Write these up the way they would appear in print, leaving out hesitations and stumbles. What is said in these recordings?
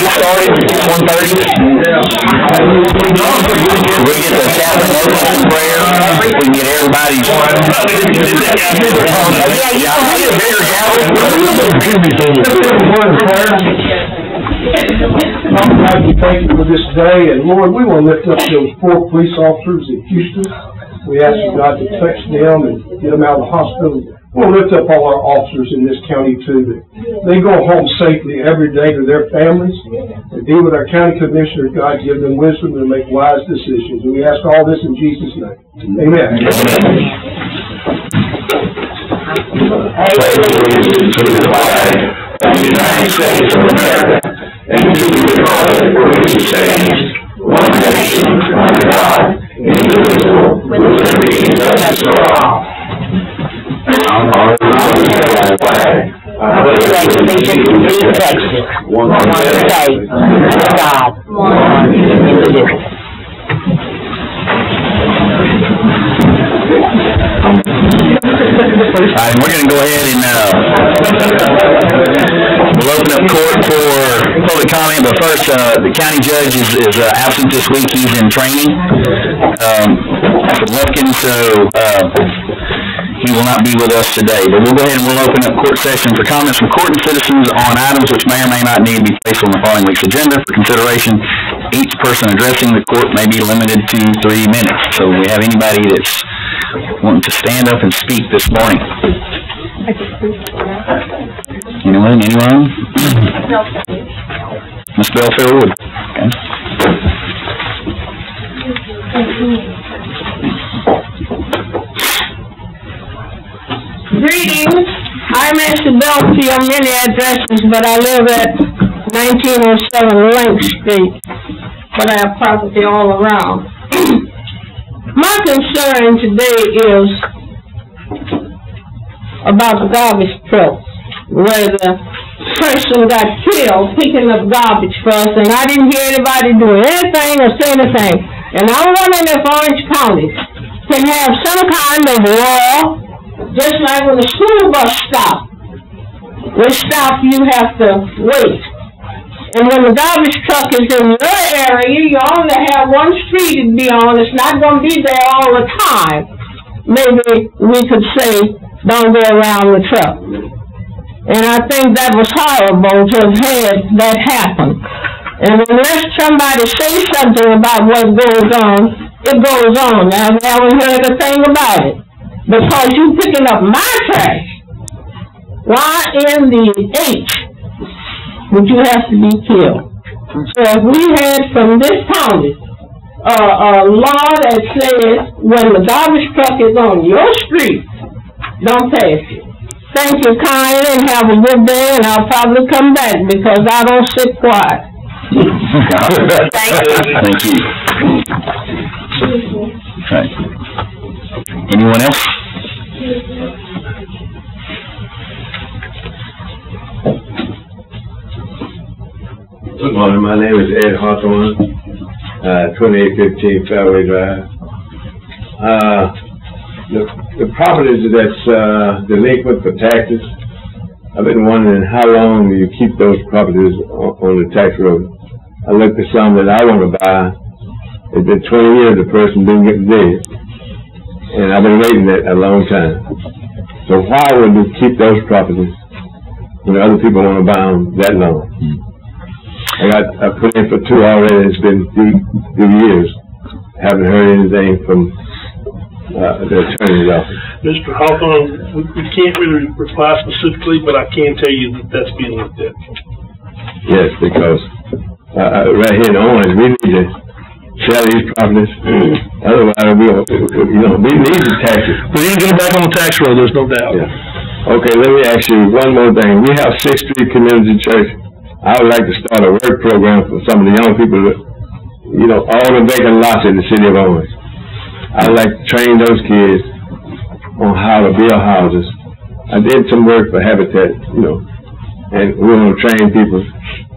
get started? 1:30? We get the Catholic opening prayer. We can get everybody's. God, we thank you for this day, and Lord, we want to lift up those 4 police officers in Houston. We ask you, God, to touch them and get them out of the hospital. We want to lift up all our officers in this county, too, that they go home safely every day to their families. And be with our county commissioners, God, give them wisdom to make wise decisions. And we ask all this in Jesus' name. Amen. The United States of America, and to the republic for which it stands, one nation, under God, indivisible, with liberty and justice for all. I'm honored to the flag. I pledge allegiance to Texas, one state, under God, one indivisible. All right, we're going to go ahead and we'll open up court for public comment, but first, the county judge is absent this week. He's in training for Lufkin, so he will not be with us today. But we'll go ahead and we'll open up court session for comments from court and citizens on items which may or may not need to be placed on the following week's agenda for consideration. Each person addressing the court may be limited to 3 minutes. So we have anybody that's wanting to stand up and speak this morning. Anyone? Ms. Belfield? Okay. Greetings. I'm Mr. Belfield, many addresses, but I live at 1907 Link Street, but I have property all around. My concern today is about the garbage truck, where the person got killed picking up garbage for us, and I didn't hear anybody do anything or say anything. And I'm wondering if Orange County can have some kind of law, just like when the school bus stops. When stop, you have to wait. And when the garbage truck is in your area, you only have one street to be on. It's not going to be there all the time. Maybe we could say, don't go around the truck. And I think that was horrible to have had that happen. And unless somebody says something about what goes on, it goes on. I haven't heard a thing about it. Because you picking up my trash, why in the H would you have to be killed? So if we had from this county a law that says when the garbage truck is on your street, don't pass it. Thank you kindly and have a good day, and I'll probably come back because I don't sit quiet. Thank you. Thank you. Okay. Anyone else? Good morning. My name is Ed Hawthorne, 2815 Fairway Drive. The properties that's delinquent for taxes, I've been wondering how long do you keep those properties on the tax roll? I looked at some that I want to buy. It's been 20 years the person didn't get dead, and I've been waiting that a long time. So why would you keep those properties when other people want to buy them that long? I put in for 2 already. It's been few years. Haven't heard anything from the attorney's office. Mr. Hawthorne, we can't really reply specifically, but I can tell you that that's being looked at. Yes, because right here in Orange, we need to sell these properties. Otherwise, we need the taxes. We need to get them back on the tax roll, there's no doubt. Yeah. Okay, let me ask you one more thing. We have 6th Street Community Church. I would like to start a work program for some of the young people that, all the vacant lots in the city of Orange. I'd like to train those kids on how to build houses. I did some work for Habitat, and we want to train people.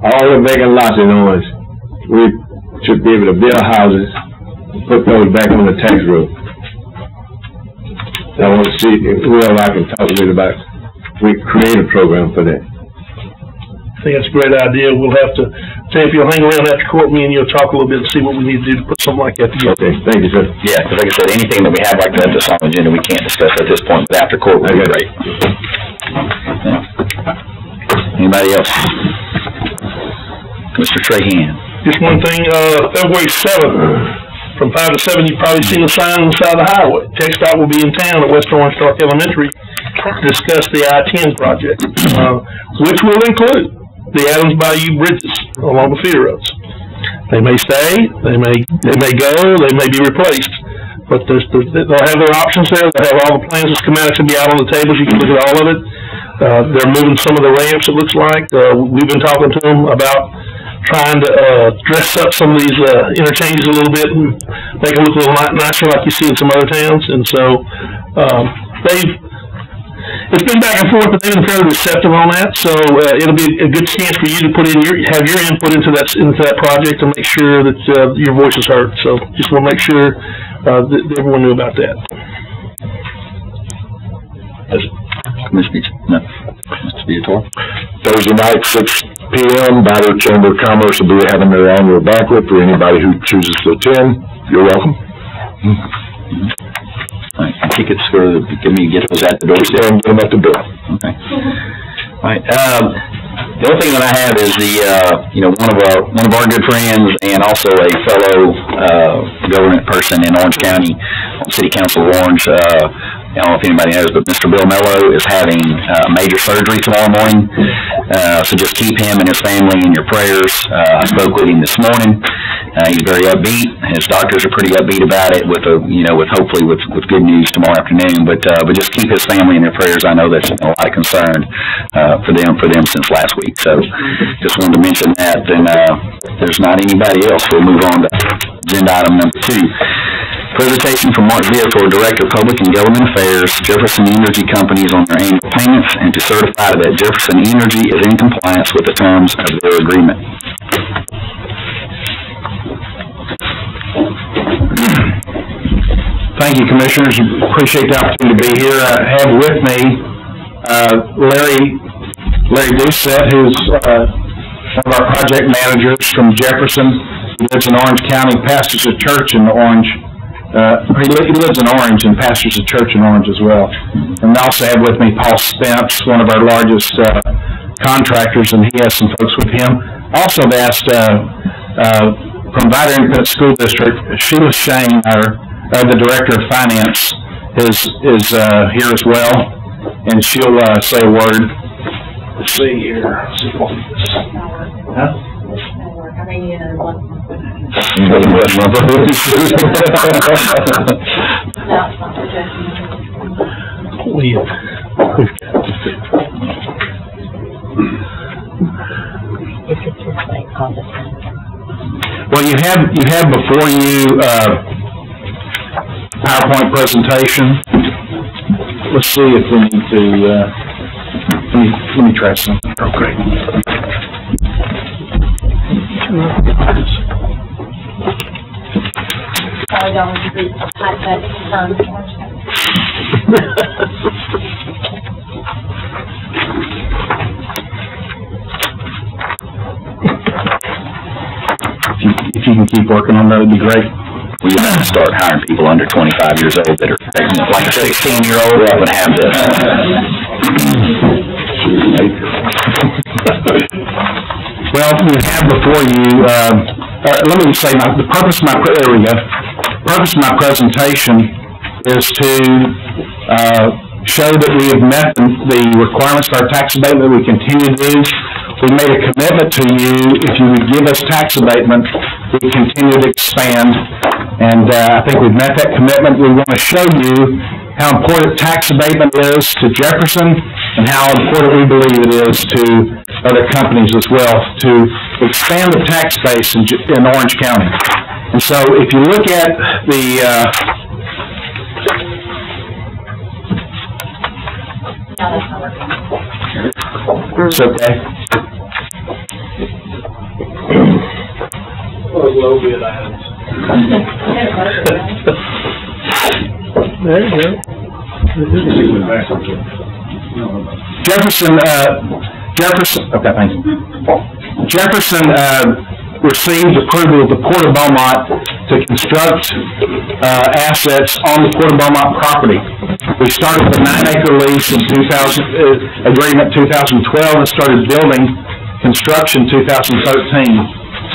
All the vacant lots in Orange, we should be able to build houses and put those back on the tax roll. I want to see whoever I can talk with about, we create a program for that. think that's a great idea. We'll have to, if you'll hang around after court, me and you'll talk a little bit and see what we need to do to put something like that together. Okay, thank you, sir. Yeah, because like I said, anything that we have like that that's on the agenda, we can't discuss at this point, but after court would be great. Anybody else? Mr. Trahan. Just one thing, February 7th, from 5 to 7, you've probably seen a sign on the side of the highway. TxDOT will be in town at West Orange Park Elementary to discuss the I-10 project, which will include the Adams Bayou bridges along the feeder roads. They may stay, they may go, they may be replaced, but they'll have their options there. They'll have all the plans that schematics will be out on the tables. You can look at all of it. They're moving some of the ramps, it looks like. We've been talking to them about trying to dress up some of these interchanges a little bit and make them look a little nicer like you see in some other towns. And so it's been back and forth, but they've been fairly receptive on that. So it'll be a good chance for you to put in have your input into that project and make sure that your voice is heard. So just want to make sure that everyone knew about that. Mr. Viator? Thursday night, 6 p.m., Battle Chamber of Commerce will be having their annual banquet for anybody who chooses to attend. You're welcome. All right, tickets for get those at the doorstep. And get them at the door. Okay. All right. The other thing that I have is one of our good friends and also a fellow government person in Orange County, City Council of Orange. I don't know if anybody knows, but Mr. Bill Mello is having major surgery tomorrow morning. So just keep him and his family in your prayers. I spoke with him this morning. He's very upbeat. His doctors are pretty upbeat about it with hopefully with good news tomorrow afternoon. But just keep his family in your prayers. I know there's a lot of concern for them since last week. So just wanted to mention that. And if there's not anybody else, we'll move on to agenda item number 2. Presentation from Mark Viator, Director of Public and Government Affairs, Jefferson Energy Companies on their annual payments, and to certify that Jefferson Energy is in compliance with the terms of their agreement. Thank you, Commissioners. Appreciate the opportunity to be here. I have with me Larry Doucette, who's one of our project managers from Jefferson. He lives in Orange County, pastors a church in Orange. He lives in Orange and pastors a church in Orange as well. And I also have with me Paul Spence, one of our largest contractors, and he has some folks with him. Also have asked from Vidor Independent School District, Sheila Shane, the Director of Finance, is here as well, and she'll say a word. Let's see here. Huh? Well, you have before you PowerPoint presentation. Let's see if we need to let me try something. Okay. Probably don't want to be hot that If you can keep working on that, it'd be great. We have to start hiring people under 25 years old that are like a 16-year-old that would have this. Well, we have before you, let me say, the purpose of my presentation is to show that we have met the requirements of our tax abatement. We continue to do. We made a commitment to you. If you would give us tax abatement, we continue to expand. And I think we've met that commitment. We want to show you how important tax abatement is to Jefferson and how important we believe it is to other companies as well to expand the tax base in Orange County. And so if you look at the it's okay. Low bid items. There you go. Jefferson Jefferson, okay, thank you. Jefferson, received approval of the Port of Beaumont to construct, assets on the Port of Beaumont property. We started the 9-acre lease in agreement 2012 and started building construction 2013.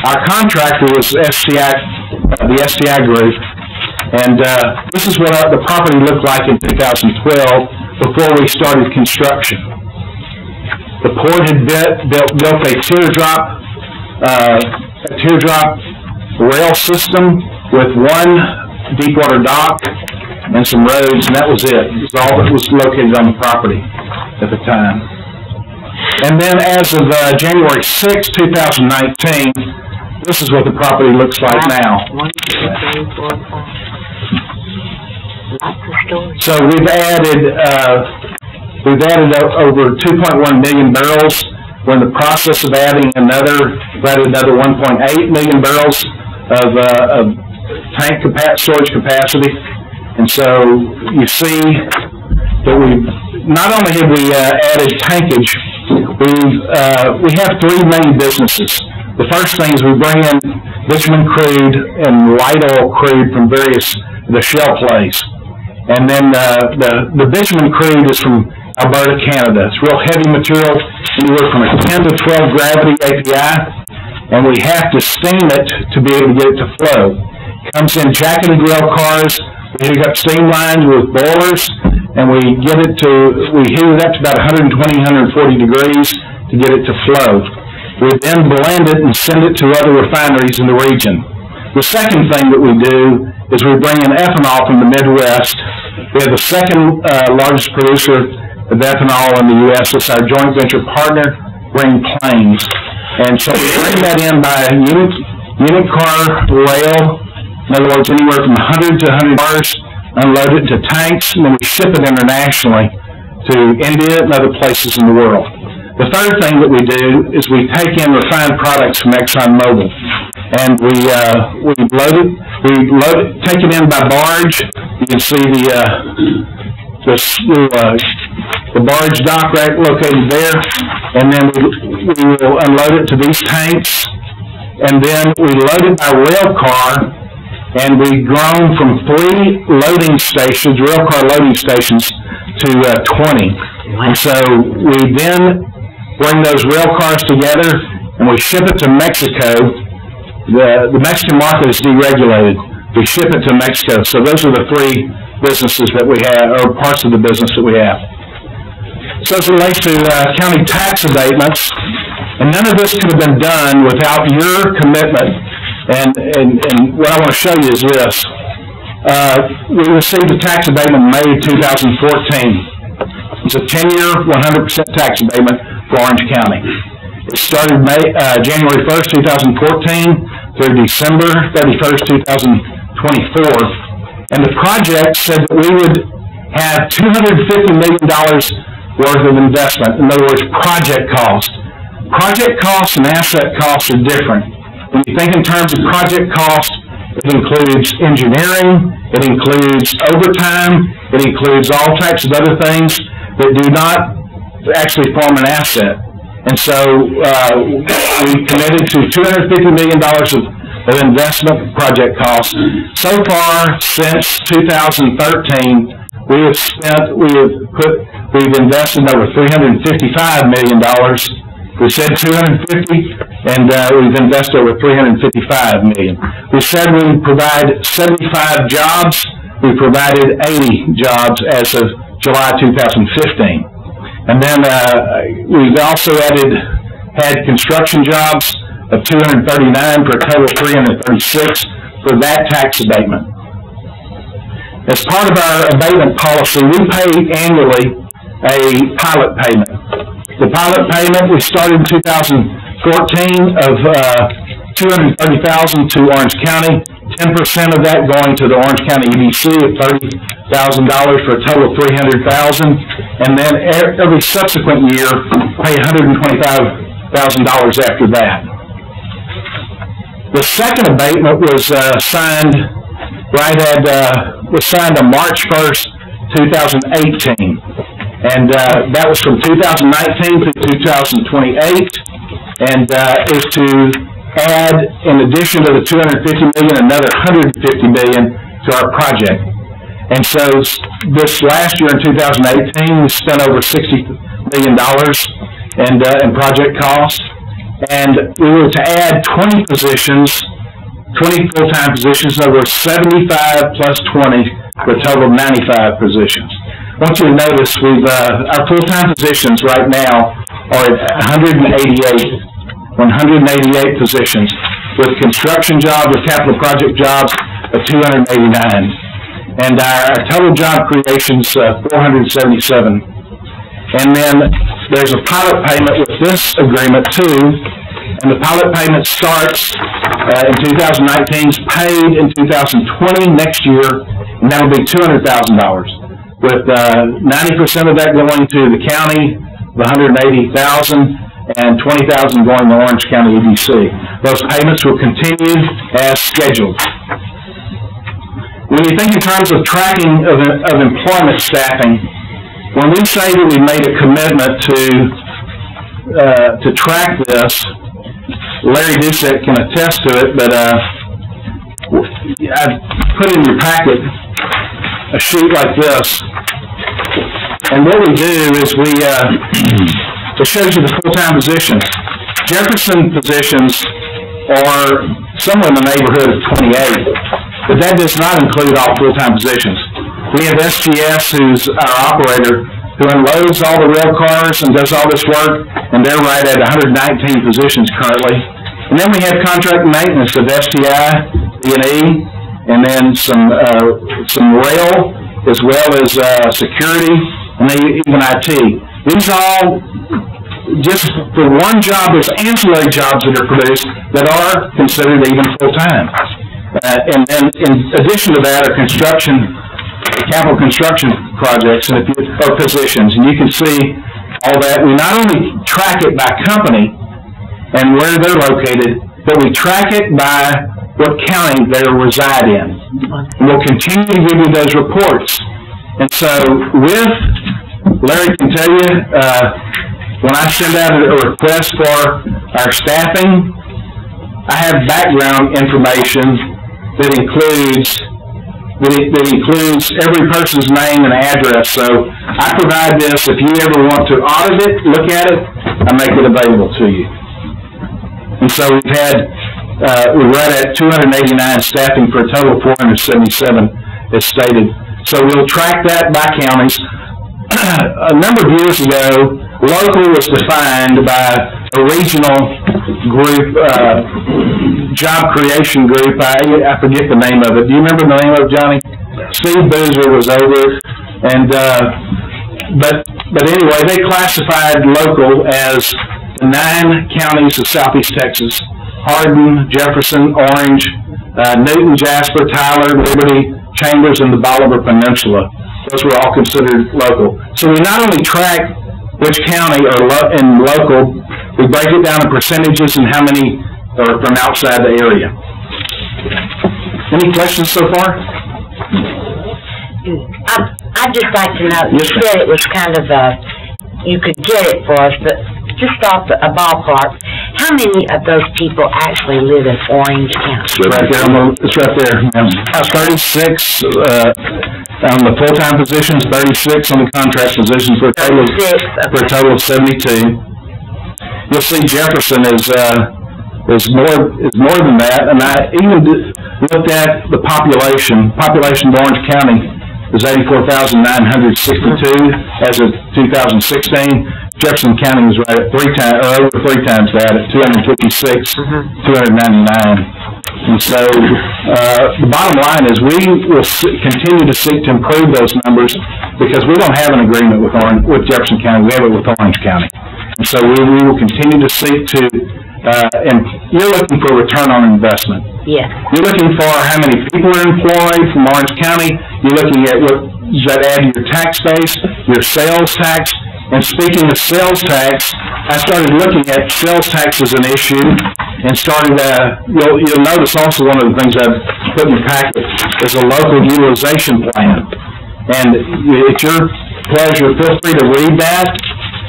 Our contractor was STI, the STI group, and, this is what the property looked like in 2012 before we started construction. The port had built a teardrop rail system with one deep water dock and some roads, and that was it. It was all that was located on the property at the time. And then as of January 6, 2019, this is what the property looks like now. So we've added over 2.1 million barrels. We're in the process of adding another 1.8 million barrels of tank storage capacity. And so you see that not only have we added tankage, we have three main businesses. The first thing is we bring in bitumen crude and light oil crude from the shale plays. And then the bitumen crude is from Alberta, Canada. It's real heavy material, anywhere from a 10 to 12 gravity API, and we have to steam it to be able to get it to flow. It comes in jacketed rail cars. We hook up steam lines with boilers, and we heat it up to about 120, 140 degrees to get it to flow. We then blend it and send it to other refineries in the region. The second thing that we do is we bring in ethanol from the Midwest. We have the second largest producer of ethanol in the U.S. It's our joint venture partner, Green Plains. And so we bring that in by unit car rail. In other words, anywhere from 100 to 100 cars, unload it into tanks, and then we ship it internationally to India and other places in the world. The third thing that we do is we take in refined products from ExxonMobil, and we take it in by barge. You can see the barge dock right located there, and then we will unload it to these tanks, and then we load it by rail car, and we've grown from 3 loading stations, rail car loading stations, to 20. And so we then bring those rail cars together, and we ship it to Mexico. The Mexican market is deregulated. We ship it to Mexico. So those are the 3 businesses that we have, or parts of the business that we have. So as it relates to county tax abatements, and none of this could have been done without your commitment. And what I want to show you is this. We received a tax abatement in May of 2014. It's a 10-year, 100% tax abatement for Orange County. It started January 1st, 2014 through December 31st, 2024. And the project said that we would have $250 million worth of investment. In other words, project cost. Project costs and asset costs are different. When you think in terms of project cost, it includes engineering, it includes overtime, it includes all types of other things that do not actually form an asset. And so we committed to $250 million of investment project costs. So far, since 2013, we've invested over $355 million. We said 250, and we've invested over $355 million. We said we would provide 75 jobs. We provided 80 jobs as of July 2015. And then we've also had construction jobs of 239 for a total of 336 for that tax abatement. As part of our abatement policy, we pay annually a pilot payment. The pilot payment we started in 2014 of $230,000 to Orange County, 10% of that going to the Orange County EDC of $30,000 for a total of $300,000, and then every subsequent year pay $125,000 after that. The second abatement was signed on March 1st, 2018. And that was from 2019 through 2028, and is to add, in addition to the $250 million, another $150 million to our project. And so this last year in 2018, we spent over $60 million in project costs, and we were to add 20 positions, 20 full-time positions, over 75 plus 20, for a total of 95 positions. I want you to notice our full-time positions right now are at 188 positions, with construction jobs, with capital project jobs of 289. And our total job creations, 477. And then there's a pilot payment with this agreement too, and the pilot payment starts in 2019, is paid in 2020 next year, and that'll be $200,000, with 90% of that going to the county, the $180,000, and $20,000 going to Orange County EDC. Those payments will continue as scheduled. When you think in terms of tracking of employment staffing, when we say that we made a commitment to track this, Larry Dusek can attest to it, but I put in your packet a sheet like this, and what we do is it shows you the full-time positions. Jefferson positions are somewhere in the neighborhood of 28. But that does not include all full-time positions. We have SGS, who's our operator, who unloads all the rail cars and does all this work, and they're right at 119 positions currently. And then we have contract maintenance of STI, E&E, and then some rail, as well as security, and even IT. These all, just for one job, there's ancillary jobs that are produced that are considered even full-time. And then, in addition to that, are capital construction projects or positions. And you can see all that. We not only track it by company and where they're located, but we track it by what county they reside in. And we'll continue to give you those reports. And so, Larry can tell you, when I send out a request for our staffing, I have background information that includes every person's name and address. So I provide this. If you ever want to audit it, look at it, I make it available to you. And so we're right at 289 staffing for a total of 477, as stated. So we'll track that by counties. A number of years ago, local was defined by a regional group, job creation group. I forget the name of it. Do you remember the name of it, Johnny? Steve Boozer was over it, and but anyway, they classified local as the 9 counties of Southeast Texas: Hardin, Jefferson, Orange, Newton, Jasper, Tyler, Liberty, Chambers, and the Bolivar Peninsula. Those were all considered local. So we not only track which county in local, we break it down in percentages and how many are from outside the area. Any questions so far? I'd just like to know, you said it was kind of you could get it for us, but just off a ballpark, how many of those people actually live in Orange County? It's right there. 36 on the full-time positions, 36 on the contract positions, for a total of 72. You'll see Jefferson is more than that, and I even looked at the population. Population of Orange County is 84,962 as of 2016. Jefferson County was right at over three times that, at 256, 299. And so the bottom line is we will continue to seek to improve those numbers, because we don't have an agreement with Jefferson County. We have it with Orange County. And so we will continue to seek to, and you're looking for return on investment. Yes. You're looking for how many people are employed from Orange County. You're looking at what does that add to your tax base, your sales tax. And speaking of sales tax, I started looking at sales tax as an issue, and started, you'll notice also one of the things I've put in the packet is a local utilization plan. And pleasure, feel free to read that,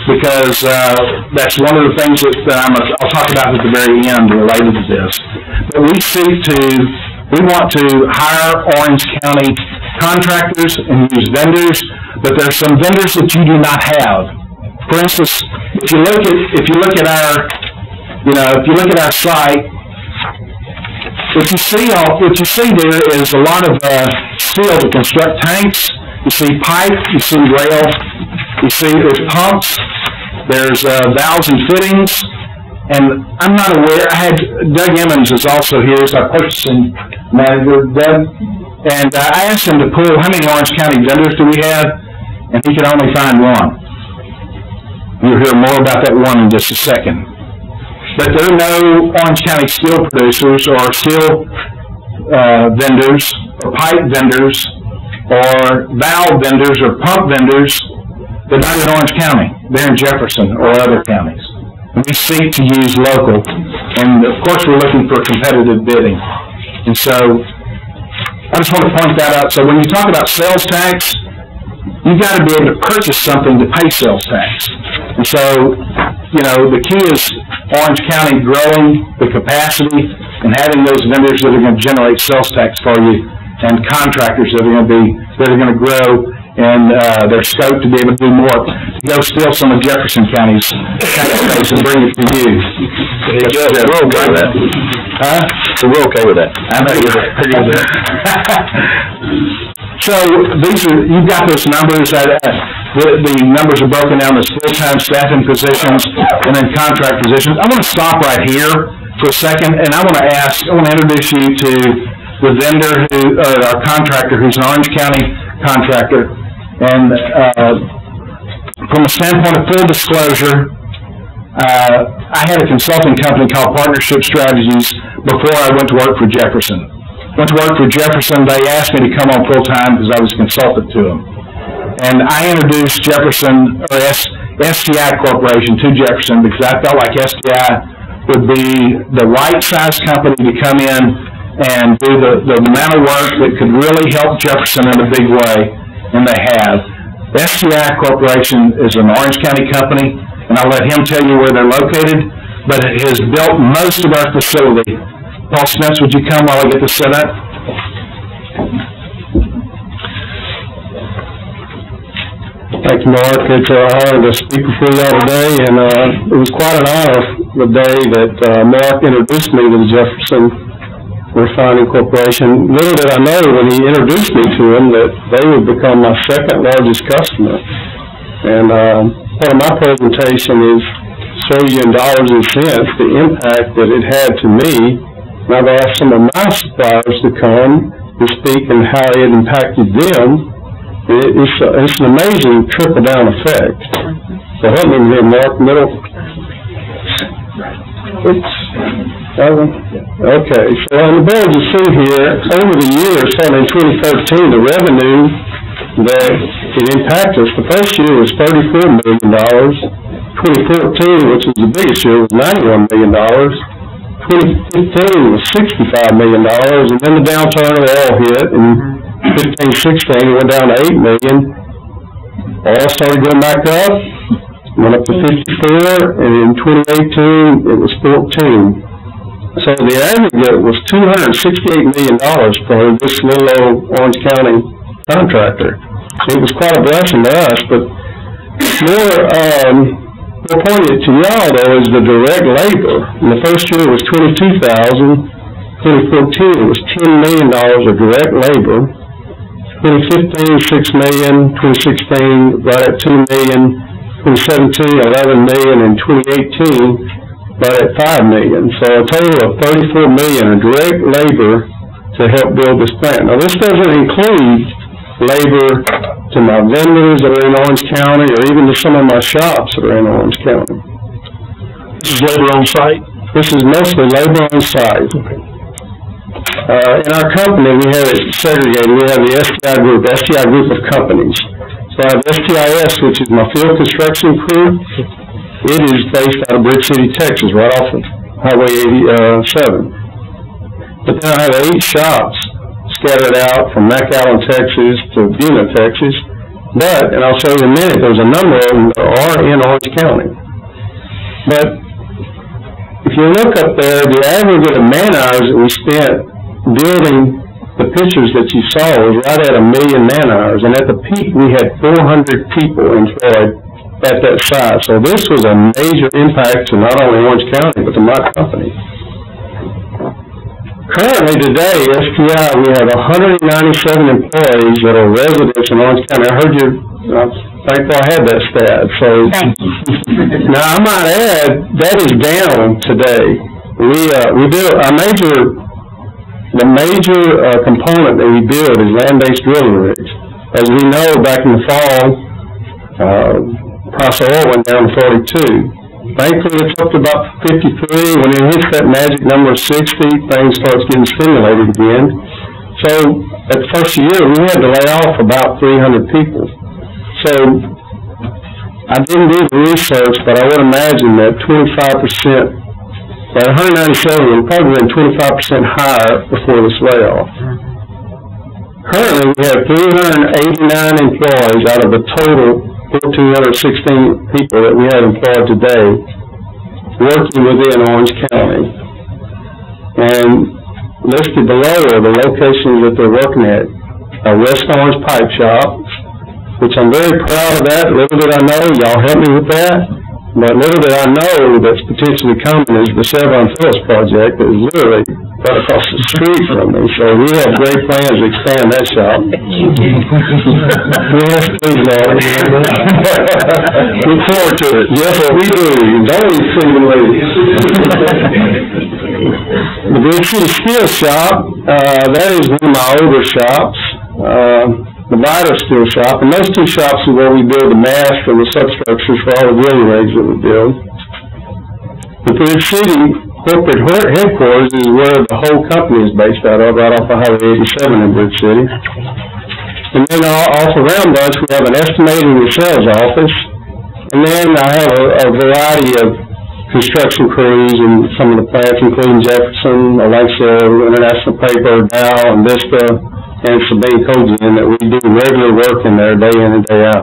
because that's one of the things that I'll talk about at the very end related to this. But we want to hire Orange County contractors and use vendors, but there's some vendors that you do not have. For instance, if you look at our site, what you see there is a lot of steel to construct tanks. You see pipe, you see rail, you see there's pumps, there's valves and fittings, and I'm not aware. Doug Emmons is also here as our purchasing manager, Doug, and I asked him to pull how many Orange County vendors do we have, and he could only find one. You'll hear more about that one in just a second. But there are no Orange County steel producers or steel vendors or pipe vendors or valve vendors or pump vendors. They're not in Orange County. They're in Jefferson or other counties. And we seek to use local. And of course we're looking for competitive bidding. And so I just want to point that out. So when you talk about sales tax, you've got to be able to purchase something to pay sales tax. And so, the key is Orange County growing the capacity and having those vendors that are going to generate sales tax for you and contractors that are going to grow and their scope to be able to do more. Go steal some of Jefferson County's tax base and bring it to you. We're okay with that. Huh? So we're okay with that. I'm not pretty good with that. So you've got those numbers. The numbers are broken down as full-time staffing positions and then contract positions. I want to stop right here for a second, and I want to introduce you to the vendor our contractor, who's an Orange County contractor. And from a standpoint of full disclosure, I had a consulting company called Partnership Strategies before I went to work for Jefferson. Went to work for Jefferson. They asked me to come on full-time because I was a consultant to them. And I introduced Jefferson, or STI Corporation, to Jefferson because I felt like STI would be the right size company to come in and do the amount of work that could really help Jefferson in a big way, and they have. STI Corporation is an Orange County company, and I'll let him tell you where they're located, but it has built most of our facility. Paul Smith, would you come while I get this set up? Thank you, Mark. It's an honor to speak before you all today, and it was quite an honor the day that Mark introduced me to the Jefferson Refining Corporation. Little did I know when he introduced me to them that they would become my second largest customer. And part of my presentation is show you in dollars and cents the impact that it had to me. And I've asked some of my suppliers to come and speak and how it impacted them. It's an amazing trickle-down effect. So help me here, Mark. Middle. Okay. So on the board you see here, over the years, starting in 2013, the revenue that it impacted us, the first year was $34 million. 2014, which was the biggest year, was $91 million. 2015 was $65 million, and then the downturn of oil hit, and 15-16, it went down to $8 million. Oil started going back up, went up to 54, and in 2018, it was 14. So the aggregate was $268 million for this little old Orange County contractor. So it was quite a blessing to us, but more pointed to y'all, though, is the direct labor. In the first year, it was $22,000. 2014, it was $10 million of direct labor. 2015, $6 million. 2016, right at $2 million. 2017, $11 million. And 2018, right at $5 million. So a total of $34 million in direct labor to help build this plant. Now, this doesn't include labor to my vendors that are in Orange County, or even to some of my shops that are in Orange County. This is labor on site? This is mostly labor on site. In our company, we have it segregated. We have the STI group of companies. So I have STIS, which is my field construction crew. It is based out of Brick City, Texas, right off of Highway 87. But then I have 8 shops scattered out from McAllen, Texas to Buna, Texas, But, and I'll show you in a minute, there's a number of them that are in Orange County. But if you look up there, the aggregate of man-hours that we spent building the pictures that you saw was right at 1 million man-hours. And at the peak, we had 400 people employed at that site. So this was a major impact to not only Orange County, but to my company. Currently today, STI, we have 197 employees that are residents in Orange County. I heard you, I'm thankful I had that stat. So, now I might add, that is down today. We build the major component that we build is land-based drilling rigs. As we know, back in the fall, price of oil went down to 42. Thankfully, it's up to about 53. When it hits that magic number of 60, things starts getting stimulated again. So, at the first year, we had to lay off about 300 people. So, I didn't do the research, but I would imagine that 25%, that 197 would probably been 25% higher before this layoff. Currently, we have 389 employees out of a total 1,416 people that we have employed today working within Orange County. And listed below are the locations that they're working at. West Orange Pipe Shop, which I'm very proud of that. Little did I know, y'all help me with that. But little did I know that's potentially coming is the Chevron Phillips project that is literally right across the street from me. So we have great plans to expand that shop. Yes, please, Lord. Look forward to it. Yes, we do. Don't we see the ladies? The Big City Steel Shop, that is one of my older shops. The Vidor Steel Shop, and those two shops are where we build the mast and the substructures for all the drilling rigs that we build. The Big City corporate headquarters is where the whole company is based out of, right off of Highway 87 in Bridge City. And then off around us, we have an estimating and sales office. And then I have a variety of construction crews in some of the plants, including Jefferson, Alexa, International Paper, Dow, and Vista, and Sabine Cogen, that we do regular work in there day in and day out.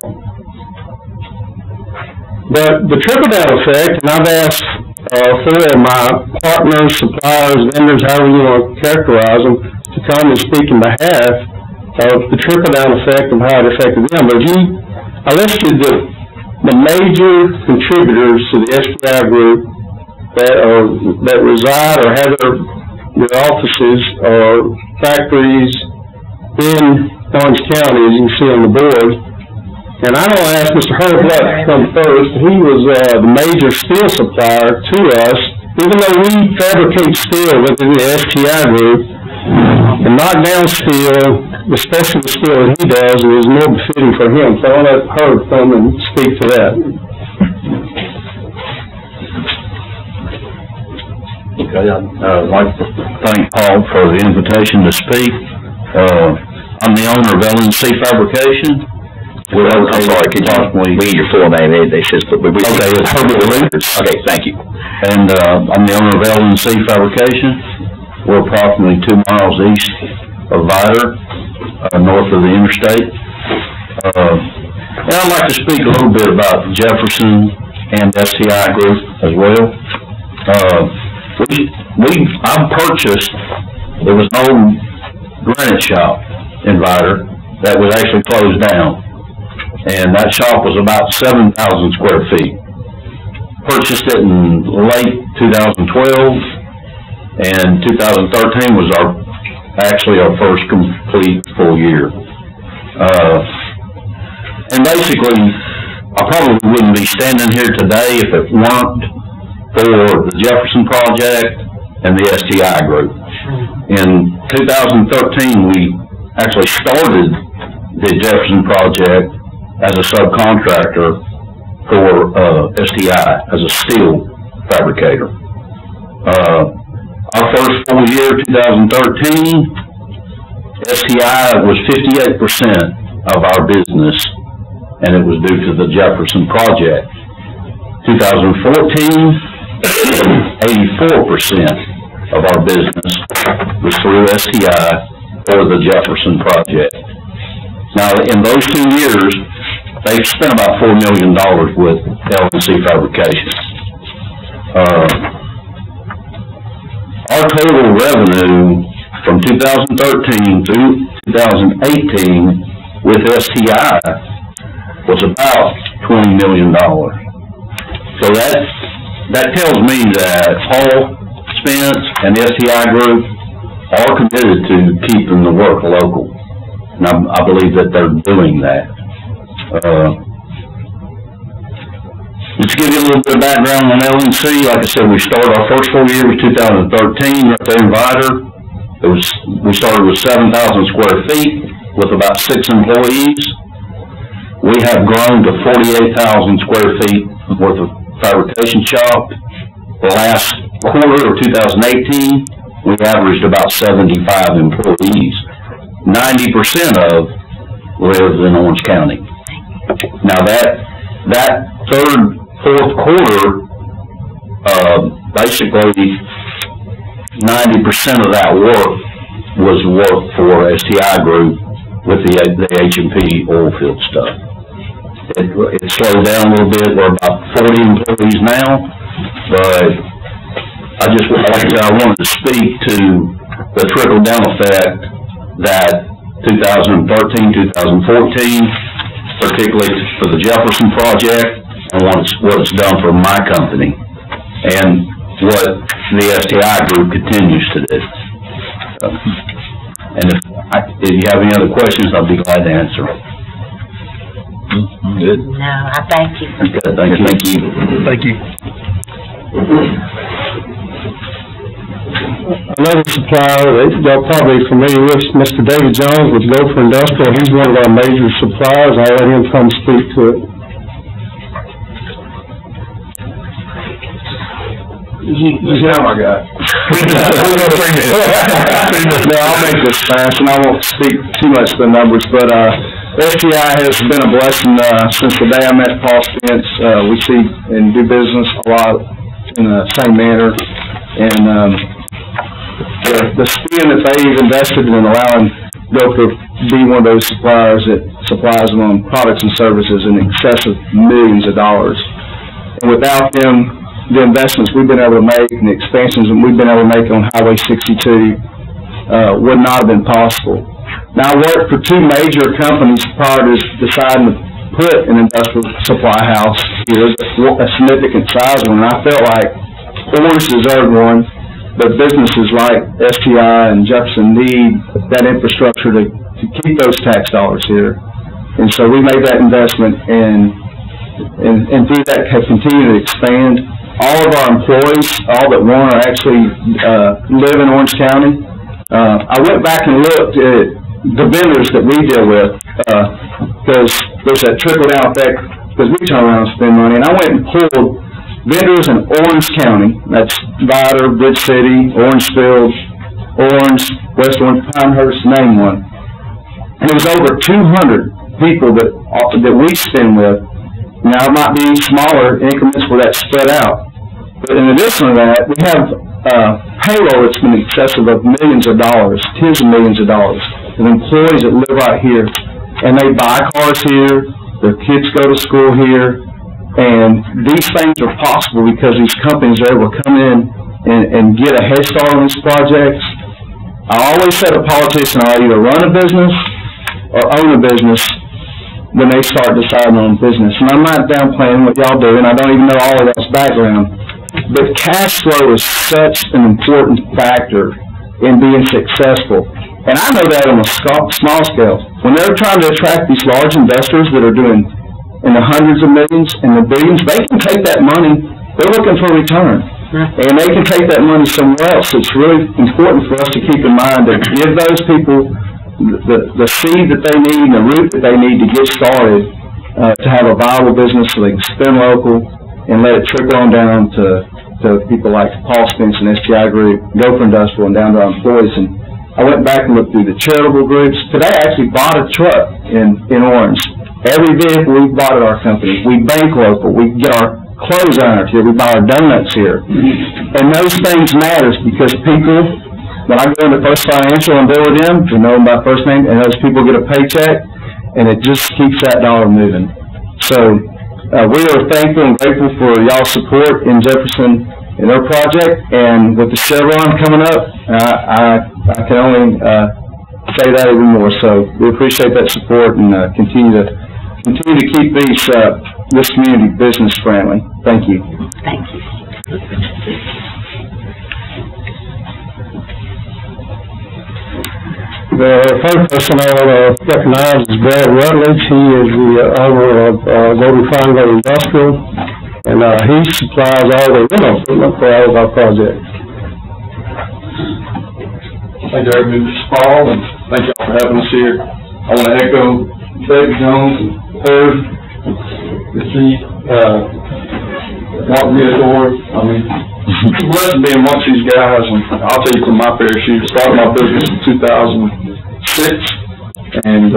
But the trickle-down effect, and I've asked four of my partners, suppliers, vendors, however you want to characterize them, to come and speak in behalf of the trickle-down effect of how it affected them. But I listed the major contributors to the STI group that reside or have their offices or factories in Orange County, as you can see on the board. And I don't ask Mr. Herb Black to come first. He was the major steel supplier to us. Even though we fabricate steel within the STI group, and knock down steel, especially the steel that he does, is more befitting for him. So I'll let Herb come and speak to that. Okay, I'd like to thank Paul for the invitation to speak. I'm the owner of LNC Fabrication. I'm sorry, could you read your full name? They says, okay, it's Herbert Williams. Okay, thank you. And I'm the owner of LNC Fabrication. We're approximately 2 miles east of Vidor, north of the interstate. And I'd like to speak a little bit about Jefferson and STI Group as well. I purchased, there was an old granite shop in Vidor that was actually closed down. And that shop was about 7,000 square feet. Purchased it in late 2012, and 2013 was actually our first complete full year. And basically, I probably wouldn't be standing here today if it weren't for the Jefferson Project and the STI Group. In 2013, we actually started the Jefferson Project as a subcontractor for STI, as a steel fabricator. Our first full year, 2013, STI was 58% of our business, and it was due to the Jefferson Project. 2014, 84% of our business was through STI or the Jefferson Project. Now, in those 2 years, they've spent about $4 million with L&C Fabrication. Our total revenue from 2013 through 2018 with STI was about $20 million. So that tells me that Paul Spence and the STI group are committed to keeping the work local. And I believe that they're doing that. Just to give you a little bit of background on L&C, like I said, we started our first full year was 2013 right there in Vidor. We started with 7,000 square feet with about 6 employees. We have grown to 48,000 square feet worth of fabrication shop. The last quarter of 2018, we averaged about 75 employees. 90% of lives in Orange County. Now that fourth quarter, basically 90% of that work was work for STI Group with the H&P oil field stuff. It slowed down a little bit. We're about 40 employees now, but I wanted to speak to the trickle-down effect that 2013, 2014, particularly for the Jefferson project, and what it's done for my company, and what the STI Group continues to do. And if you have any other questions, I'll be glad to answer. Good. No, I thank you. Okay, thank you. Thank you. Another supplier that y'all probably familiar with, Mr. David Jones with Gopher Industrial. He's one of our major suppliers. I'll let him come speak to it. He's now my guy. No, I'll make this fast, and I won't speak too much to the numbers, but STI has been a blessing since the day I met Paul Spence. We see and do business a lot in the same manner, and the spin that they've invested in allowing Gopher to be one of those suppliers that supplies them on products and services in excess of millions of dollars. And without them, the investments we've been able to make and the expansions that we've been able to make on Highway 62 would not have been possible. Now, I worked for 2 major companies prior to deciding to put an industrial supply house here, a significant size one, and I felt like Orange deserved one, but businesses like STI and Jefferson need that infrastructure to keep those tax dollars here. And so we made that investment, and through that have continued to expand. All of our employees, all but one, are actually live in Orange County. I went back and looked at the vendors that we deal with, because there's that trickle-down effect, because we turn around and spend money. And I went and pulled vendors in Orange County. That's Vidor, Bridge City, Orangefield, Orange, West Orange, Pinehurst, name one. And it was over 200 people that we spend with. Now, it might be smaller increments where that's spread out. But in addition to that, we have payroll that's been excessive of millions of dollars, tens of millions of dollars, of employees that live right here. And they buy cars here, their kids go to school here, and these things are possible because these companies are able to come in and get a head start on these projects. I always said a politician will either run a business or own a business when they start deciding on business. And I'm not downplaying what y'all do, and I don't even know all of y'all's background. But cash flow is such an important factor in being successful. And I know that on a small scale. When they're trying to attract these large investors that are doing in the hundreds of millions and the billions, they can take that money. They're looking for a return. And they can take that money somewhere else. It's really important for us to keep in mind to give those people the seed that they need and the root that they need to get started to have a viable business so they can spend local and let it trickle on down to people like Paul Spence and STI Group, Gopher Industrial, and down to our employees. And I went back and looked through the charitable groups. Today I actually bought a truck in Orange. Every vehicle we bought at our company. We bank local. We get our clothes ironed here. We buy our donuts here. And those things matters because people, when I go into First Financial and deal with them, they know them by first name, and those people get a paycheck, and it just keeps that dollar moving. So, we are thankful and grateful for y'all's support in Jefferson in our project, and with the Chevron coming up, I can only say that even more. So we appreciate that support and continue to keep this community business friendly. Thank you. Thank you. The third person I want to recognize is Brad Rutledge. He is the owner of Golden Triangle Industrial, and he supplies all the rental equipment for all of our projects. Thank you, Mr. Paul, and thank y'all for having us here. I want to echo David Jones and Herb to see Mark Theodore. I mean, blessed being amongst these guys, and I'll tell you from my parachute, started my business in 2006, and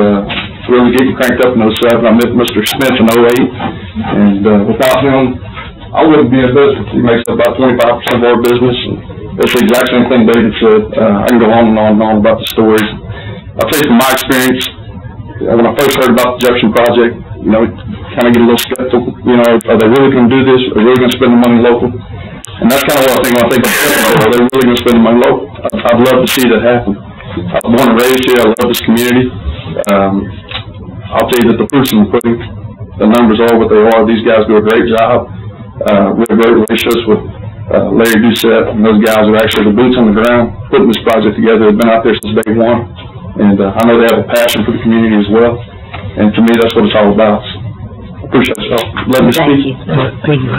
really getting cranked up in 07. I met Mr. Smith in 08, and without him, I wouldn't be in business. He makes up about 25% of our business, and that's the exact same thing David said. I can go on and on and on about the stories. I'll tell you from my experience, when I first heard about the Jefferson Project, you know, kind of get a little skeptical, you know, are they really going to do this? Are they really going to spend the money local? And that's kind of what I think when I think of Jefferson. Are they really going to spend the money local? I'd love to see that happen. I was born and raised here. I love this community. I'll tell you that the proof's in the pudding. The numbers are what they are. These guys do a great job. We have great relationships with Larry Doucette and those guys are actually the boots on the ground putting this project together. They've been out there since day one. And I know they have a passion for the community as well. And to me, that's what it's all about. I appreciate it, y'all. Let me speak. Thank you.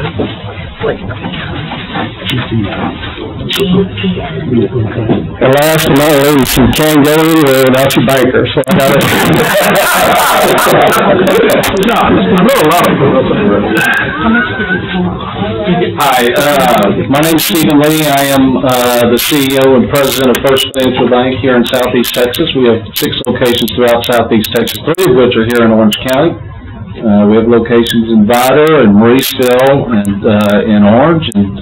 And last but not least, you can't go anywhere without your banker, so I got it. Hi, my name is Stephen Lee. I am the CEO and president of First Financial Bank here in Southeast Texas. We have 6 locations throughout Southeast Texas, 3 of which are here in Orange County. We have locations in Vidor and Mauriceville and in Orange, and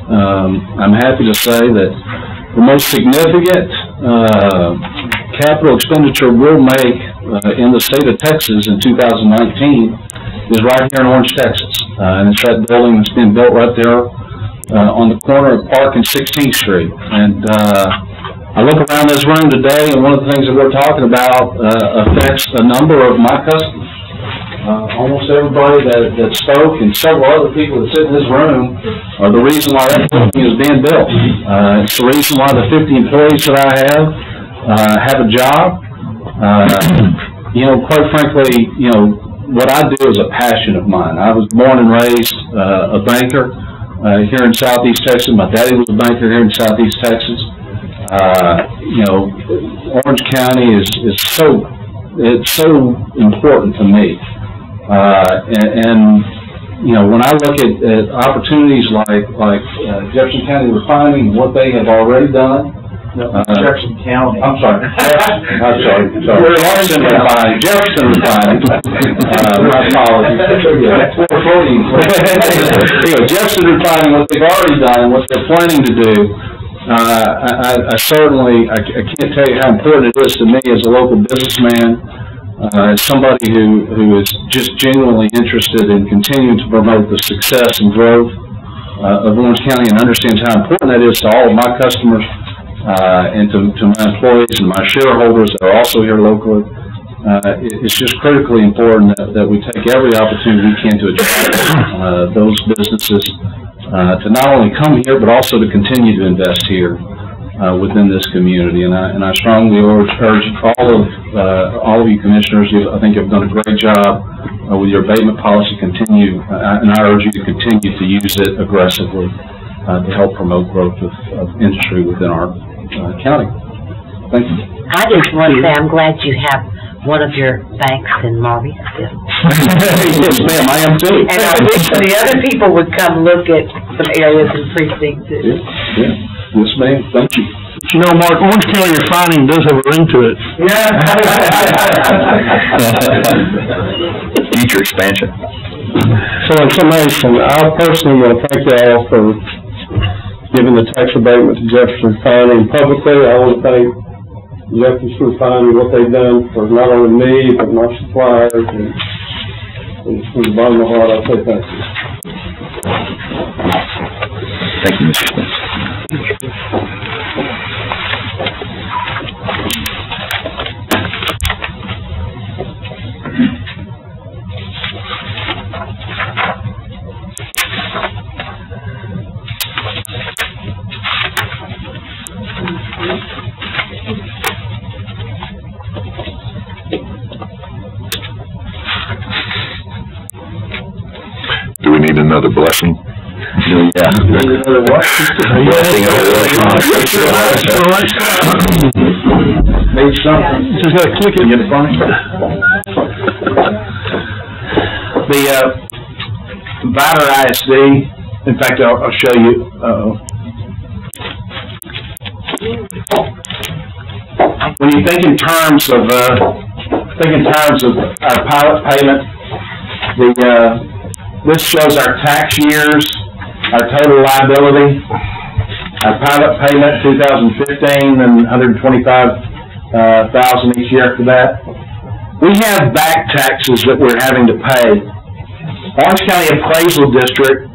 I'm happy to say that the most significant capital expenditure we'll make in the state of Texas in 2019 is right here in Orange, Texas. And it's that building that's being built right there on the corner of Park and 16th Street. And I look around this room today, and one of the things that we're talking about affects a number of my customers. Almost everybody that spoke and several other people that sit in this room are the reason why that building is being built. It's the reason why the 50 employees that I have a job. You know, quite frankly, you know, what I do is a passion of mine. I was born and raised a banker here in Southeast Texas. My daddy was a banker here in Southeast Texas. You know, Orange County is so important to me. And you know, when I look at opportunities like Jefferson County Refining, what they have already done. Jefferson County. I'm sorry. Jefferson Refining. Jefferson Refining. My apologies. Jefferson Refining, what they've already done, what they're planning to do. I can't tell you how important it is to me as a local businessman. As somebody who is just genuinely interested in continuing to promote the success and growth of Orange County and understands how important that is to all of my customers and to my employees and my shareholders that are also here locally. It's just critically important that we take every opportunity we can to attract those businesses to not only come here but also to continue to invest here. Within this community, and I strongly urge all of you commissioners. I think you've done a great job with your abatement policy. Continue, and I urge you to continue to use it aggressively to help promote growth of industry within our county. Thank you. I just want to say I'm glad you have one of your banks in Mauriceville. Yes, ma'am, I am too. And I wish the other people would come look at some areas in precinct too. Yeah. Yes, ma'am. Thank you. You know, Mark, Orange County Refining does have a ring to it. Yeah. Future expansion. So in summation, I personally want to thank you all for giving the tax abatement to Jefferson Refining publicly. I want to thank Jefferson Refining, what they've done for not only me, but my suppliers and From the bottom of my heart, I say thank you. Thank you, Mr. Smith. Do we need another blessing? Yeah. Blessing of Need something. Just gotta click it. Get it funny. The, Vider ISD, in fact, I'll show you, when you think in terms of our pilot payment, this shows our tax years, our total liability, our pilot payment 2015 and 125,000 each year after that. We have back taxes that we're having to pay. Orange County Appraisal District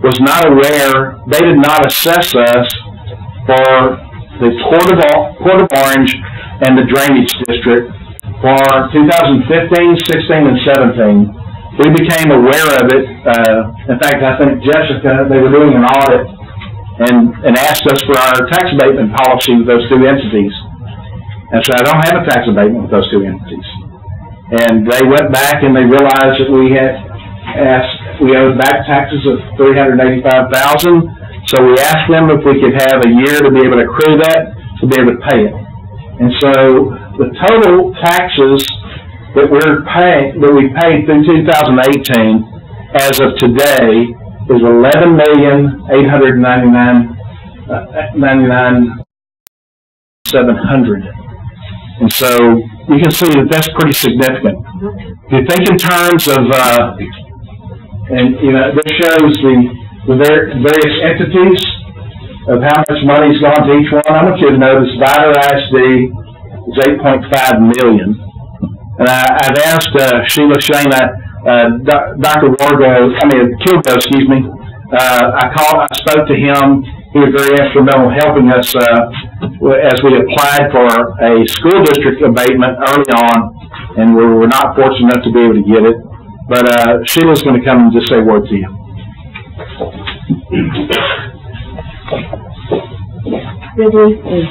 was not aware, they did not assess us for the Port of Orange and the Drainage District for 2015, 16, and 17. We became aware of it. In fact, I think Jessica, they were doing an audit and asked us for our tax abatement policy with those two entities. And so I don't have a tax abatement with those two entities. And they went back and they realized that we owed back taxes of $385,000. So we asked them if we could have a year to be able to accrue that, to be able to pay it. And so the total taxes that we paid through 2018 as of today is $11,899,700. And so you can see that that's pretty significant. If you think in terms of, this shows the various entities of how much money's gone to each one. I want you to notice Vider ISD is $8.5 million. And I've asked Sheila Shana, Dr. Kilgo, excuse me. I spoke to him. He was very instrumental in helping us as we applied for a school district abatement early on, and we were not fortunate enough to be able to get it. But Sheila's going to come and just say a word to you. Good evening.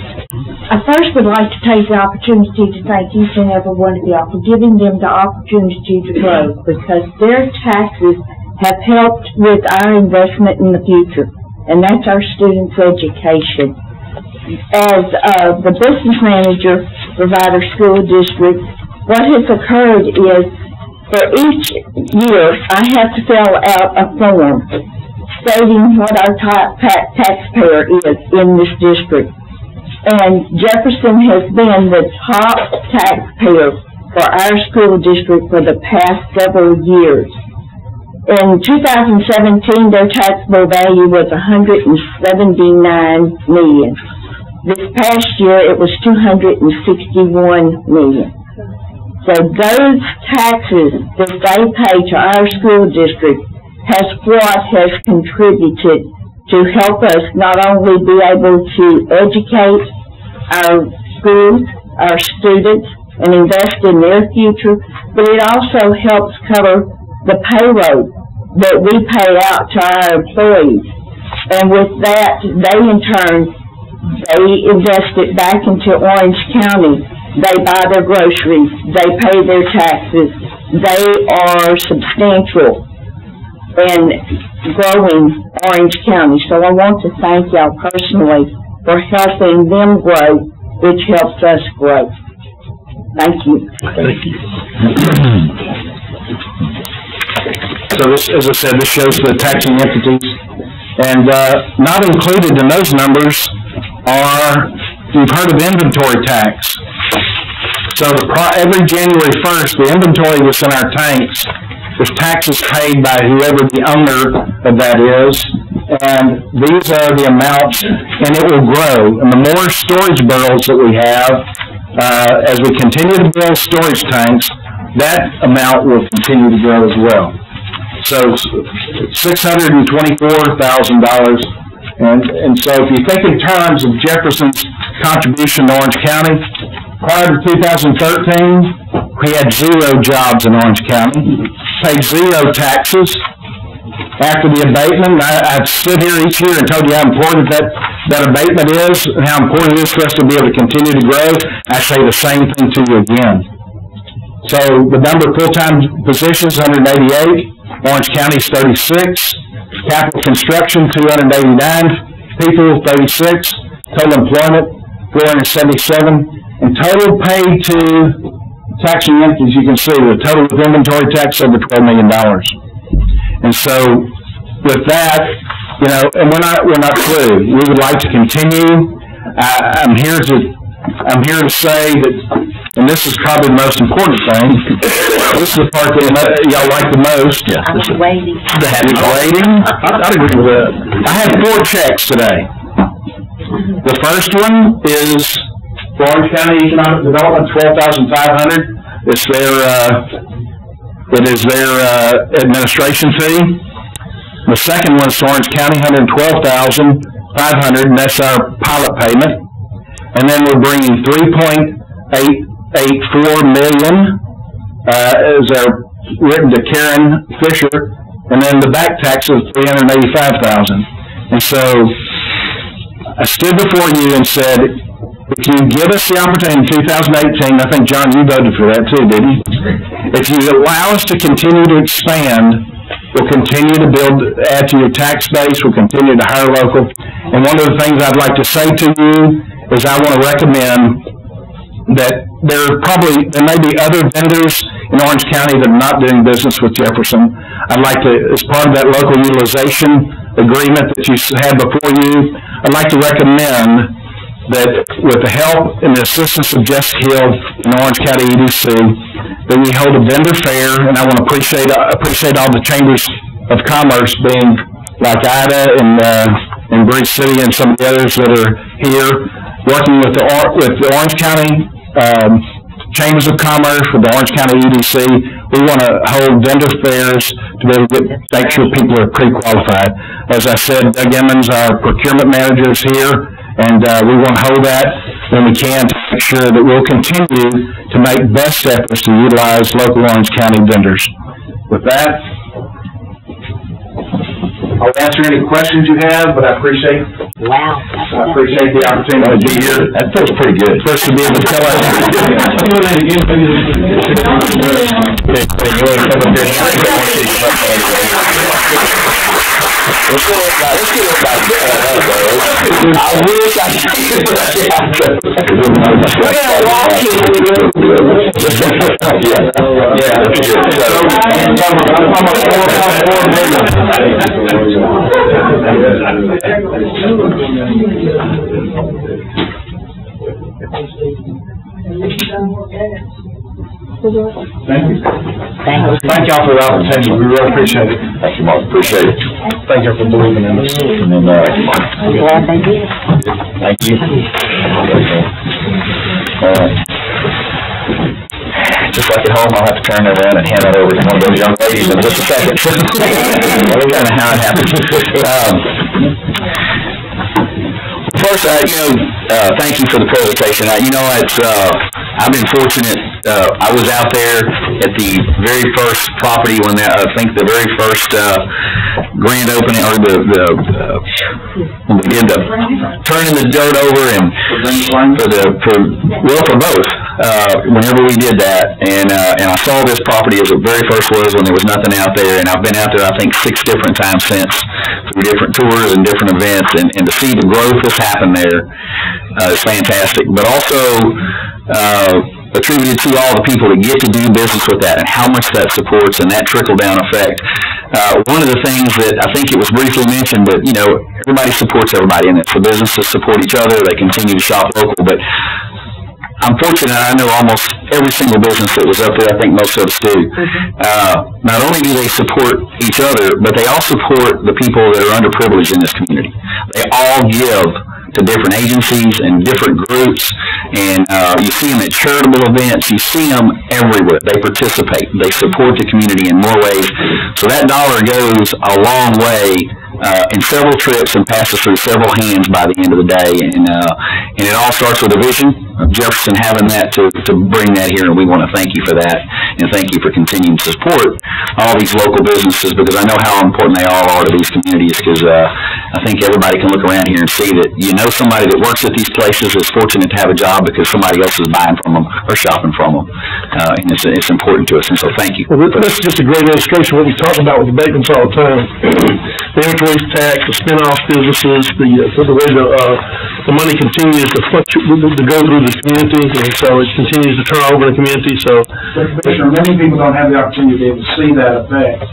I first would like to take the opportunity to thank each and every one of y'all for giving them the opportunity to grow, because their taxes have helped with our investment in the future, and that's our students' education. As the business manager for Vider School District, what has occurred is for each year I have to fill out a form stating what our taxpayer is in this district. And Jefferson has been the top taxpayer for our school district for the past several years. In 2017, their taxable value was $179 million. This past year, it was $261 million. So those taxes that they pay to our school district has what has contributed to help us not only be able to educate our schools, our students, and invest in their future, but it also helps cover the payroll that we pay out to our employees. And with that, they in turn, they invest it back into Orange County. They buy their groceries, they pay their taxes, they are substantial in growing Orange County. So I want to thank y'all personally for helping them grow, which helps us grow. Thank you. Thank you. So this, as I said, this shows the taxing entities. And not included in those numbers are, you've heard of inventory tax. So every January 1st, the inventory that's in our tanks is taxes paid by whoever the owner of that is. And these are the amounts, and it will grow. And the more storage barrels that we have, as we continue to build storage tanks, that amount will continue to grow as well. So $624,000. And so if you think in terms of Jefferson's contribution to Orange County, prior to 2013, we had 0 jobs in Orange County, paid 0 taxes. After the abatement, I've stood here each year and told you how important that abatement is and how important it is for us to be able to continue to grow. I say the same thing to you again. So the number of full-time positions, 188. Orange County is 36. Capital construction, 289 people, 36. Total employment, 477. And total paid to taxing entities, you can see the total of inventory tax over $12 million. And so with that, you know, and we're not through. We would like to continue. I'm here to say that, and this is probably the most important thing. This is the part that y'all like the most. Yeah. I was waiting. The happy waiting. I'd agree with that. I have 4 checks today. The first one is for Orange County Economic Development, $12,500. It is their administration fee. The second one is Orange County, $112,500, and that's our pilot payment. And then we're bringing $3.884 million as our written to Karen Fisher, and then the back tax is $385,000. And so I stood before you and said, if you give us the opportunity in 2018, I think, John, you voted for that too, didn't you? If you allow us to continue to expand, we'll continue to add to your tax base, we'll continue to hire local. And one of the things I'd like to say to you is I want to recommend that there may be other vendors in Orange County that are not doing business with Jefferson. I'd like to, as part of that local utilization agreement that you had before you, I'd like to recommend that with the help and the assistance of Jessica Hill and Orange County EDC, that we hold a vendor fair, and I want to appreciate all the chambers of commerce being like Ida and Bridge City and some of the others that are here, working with the Orange County chambers of commerce, with the Orange County EDC. We want to hold vendor fairs to be able to make sure people are pre-qualified. As I said, Doug Emmons, our procurement manager, is here. And we want to hold that when we can to make sure that we'll continue to make best efforts to utilize local Orange County vendors. With that, I'll answer any questions you have, but I appreciate the opportunity to be here. That feels pretty good. First to be able to tell us. Let's get it back. I wish I could. We're gonna walk you. Thank you. Thank y'all for the opportunity. We really appreciate it. Thank you, Mark. Appreciate it. Thank you for believing in us. And then, Thank you. Thank you. All right. Just like at home, I'll have to turn that around and hand that over to one of those young ladies in just a second. That's kind of how it happens. First, thank you for the presentation. I've been fortunate. I was out there at the very first property when I think the very first grand opening, or when we did the turning the dirt over and for both. Whenever we did that, and I saw this property as the very first was when there was nothing out there, and I've been out there I think 6 different times since through different tours and different events, and to see the growth that's happened there is fantastic. But also attributed to all the people that get to do business with that and how much that supports and that trickle-down effect. One of the things that I think it was briefly mentioned, but everybody supports everybody in it. So businesses support each other, they continue to shop local, but I'm fortunate I know almost every single business that was up there. I think most of us do. Not only do they support each other, but they all support the people that are underprivileged in this community. They all give to different agencies and different groups, and you see them at charitable events. You see them everywhere. They participate. They support the community in more ways. So that dollar goes a long way in several trips and passes through several hands by the end of the day. And it all starts with a vision of Jefferson having that to bring that here, and we want to thank you for that, and thank you for continuing to support all these local businesses, because I know how important they all are to these communities, because I think everybody can look around here and see that somebody that works at these places is fortunate to have a job because somebody else is buying from them or shopping from them, and it's important to us, and so thank you. Well, that's just a great illustration of what we talk about with the Batemans all the time. The inventory tax, the spin-off businesses, the way the money continues to fluctuate, to go through the community, and so it continues to turn over in the community, so. Commissioner, many people don't have the opportunity to see that effect,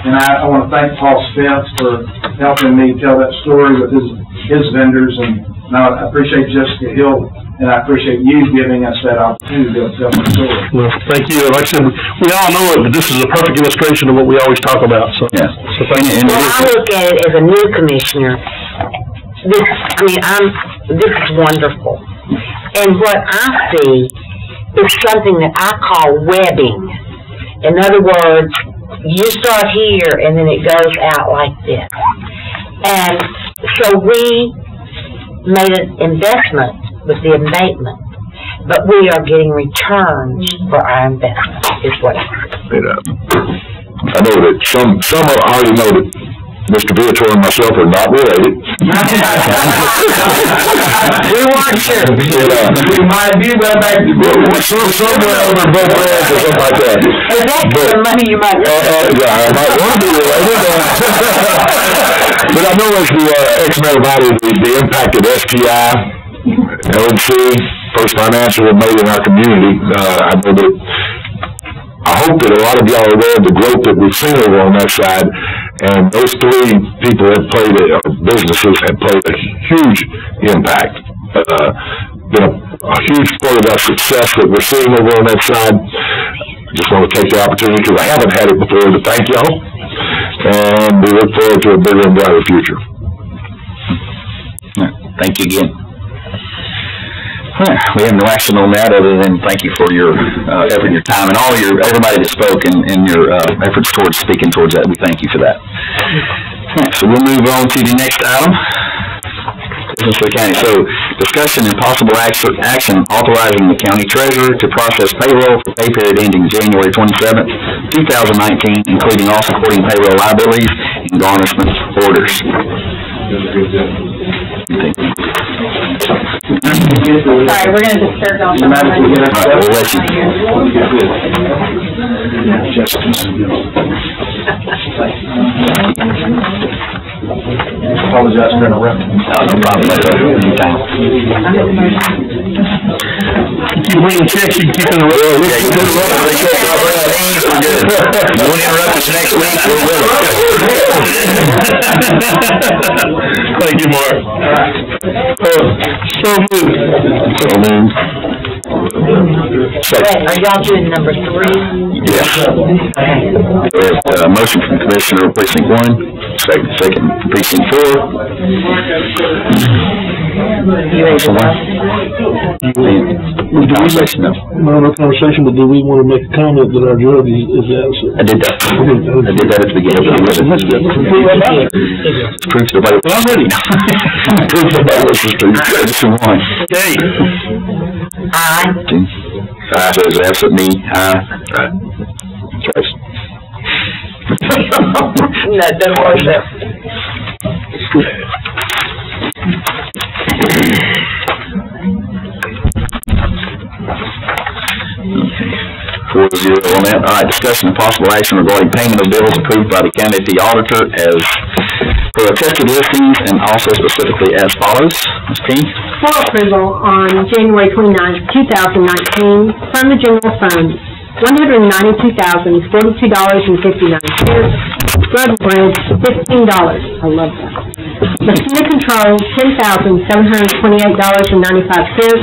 and I want to thank Paul Spence for helping me tell that story with his vendors, and I appreciate Jessica Hill, and I appreciate you giving us that opportunity to tell the story. Well, thank you. Like I said, we all know it, but this is a perfect illustration of what we always talk about, so. Yeah. So thank you. Well, I look at it as a new commissioner. This is wonderful. And what I see is something that I call webbing. In other words, you start here and then it goes out like this. And so we made an investment with the abatement, but we are getting returns for our investment, is what I see. I know that some already know that Mr. Viator and myself are not related. We weren't sure. We might be somewhere over both ways or something like that. Is that the money you might I might want to be related. But I know as the ex-mayor of Valley, the impact of STI, LNC, First Financial have made in our community, I know that I hope that a lot of y'all are aware of the growth that we've seen over on that side, and those three people businesses have played a huge impact. Been a huge part of our success that we're seeing over on that side. Just want to take the opportunity, because I haven't had it before, to thank y'all, and we look forward to a bigger and brighter future. Thank you again. We have no action on that other than thank you for your effort and your time, and everybody that spoke and your efforts towards speaking towards that. We thank you for that. So we'll move on to the next item. Business for the county. So discussion and possible action authorizing the county treasurer to process payroll for pay period ending January 27th, 2019, including all supporting payroll liabilities and garnishment orders. Sorry, we're going to disturb y'all for a moment. We'll let you. Apologize for interrupting. No problem. Anytime. Keep bringing checks, you can keep interrupting. You won't interrupt us next week, we're willing. Thank you, Mark. So moved. Wait, are y'all doing number 3? Yes. We have a motion from Commissioner Precinct 1, second Precinct 4. You ready to Conversation, no. No conversation, but do we want to make a comment that our judge is absent? I did that. I did that at the beginning. It's proof to nobody. Well, I'm ready. Proof to nobody listens to you. Just one. Hey. Aye. Aye says absent me. Aye. Okay. No, don't worry about it. 4-0 on that. All right, discussion and possible action regarding payment of bills approved by the county auditor as per attested listings, and also specifically as follows. Ms. P. For approval on January 29th, 2019, from the general fund, $192,042.59. Road and bridge, $15. I love that. Mosquito control, $10,728.95.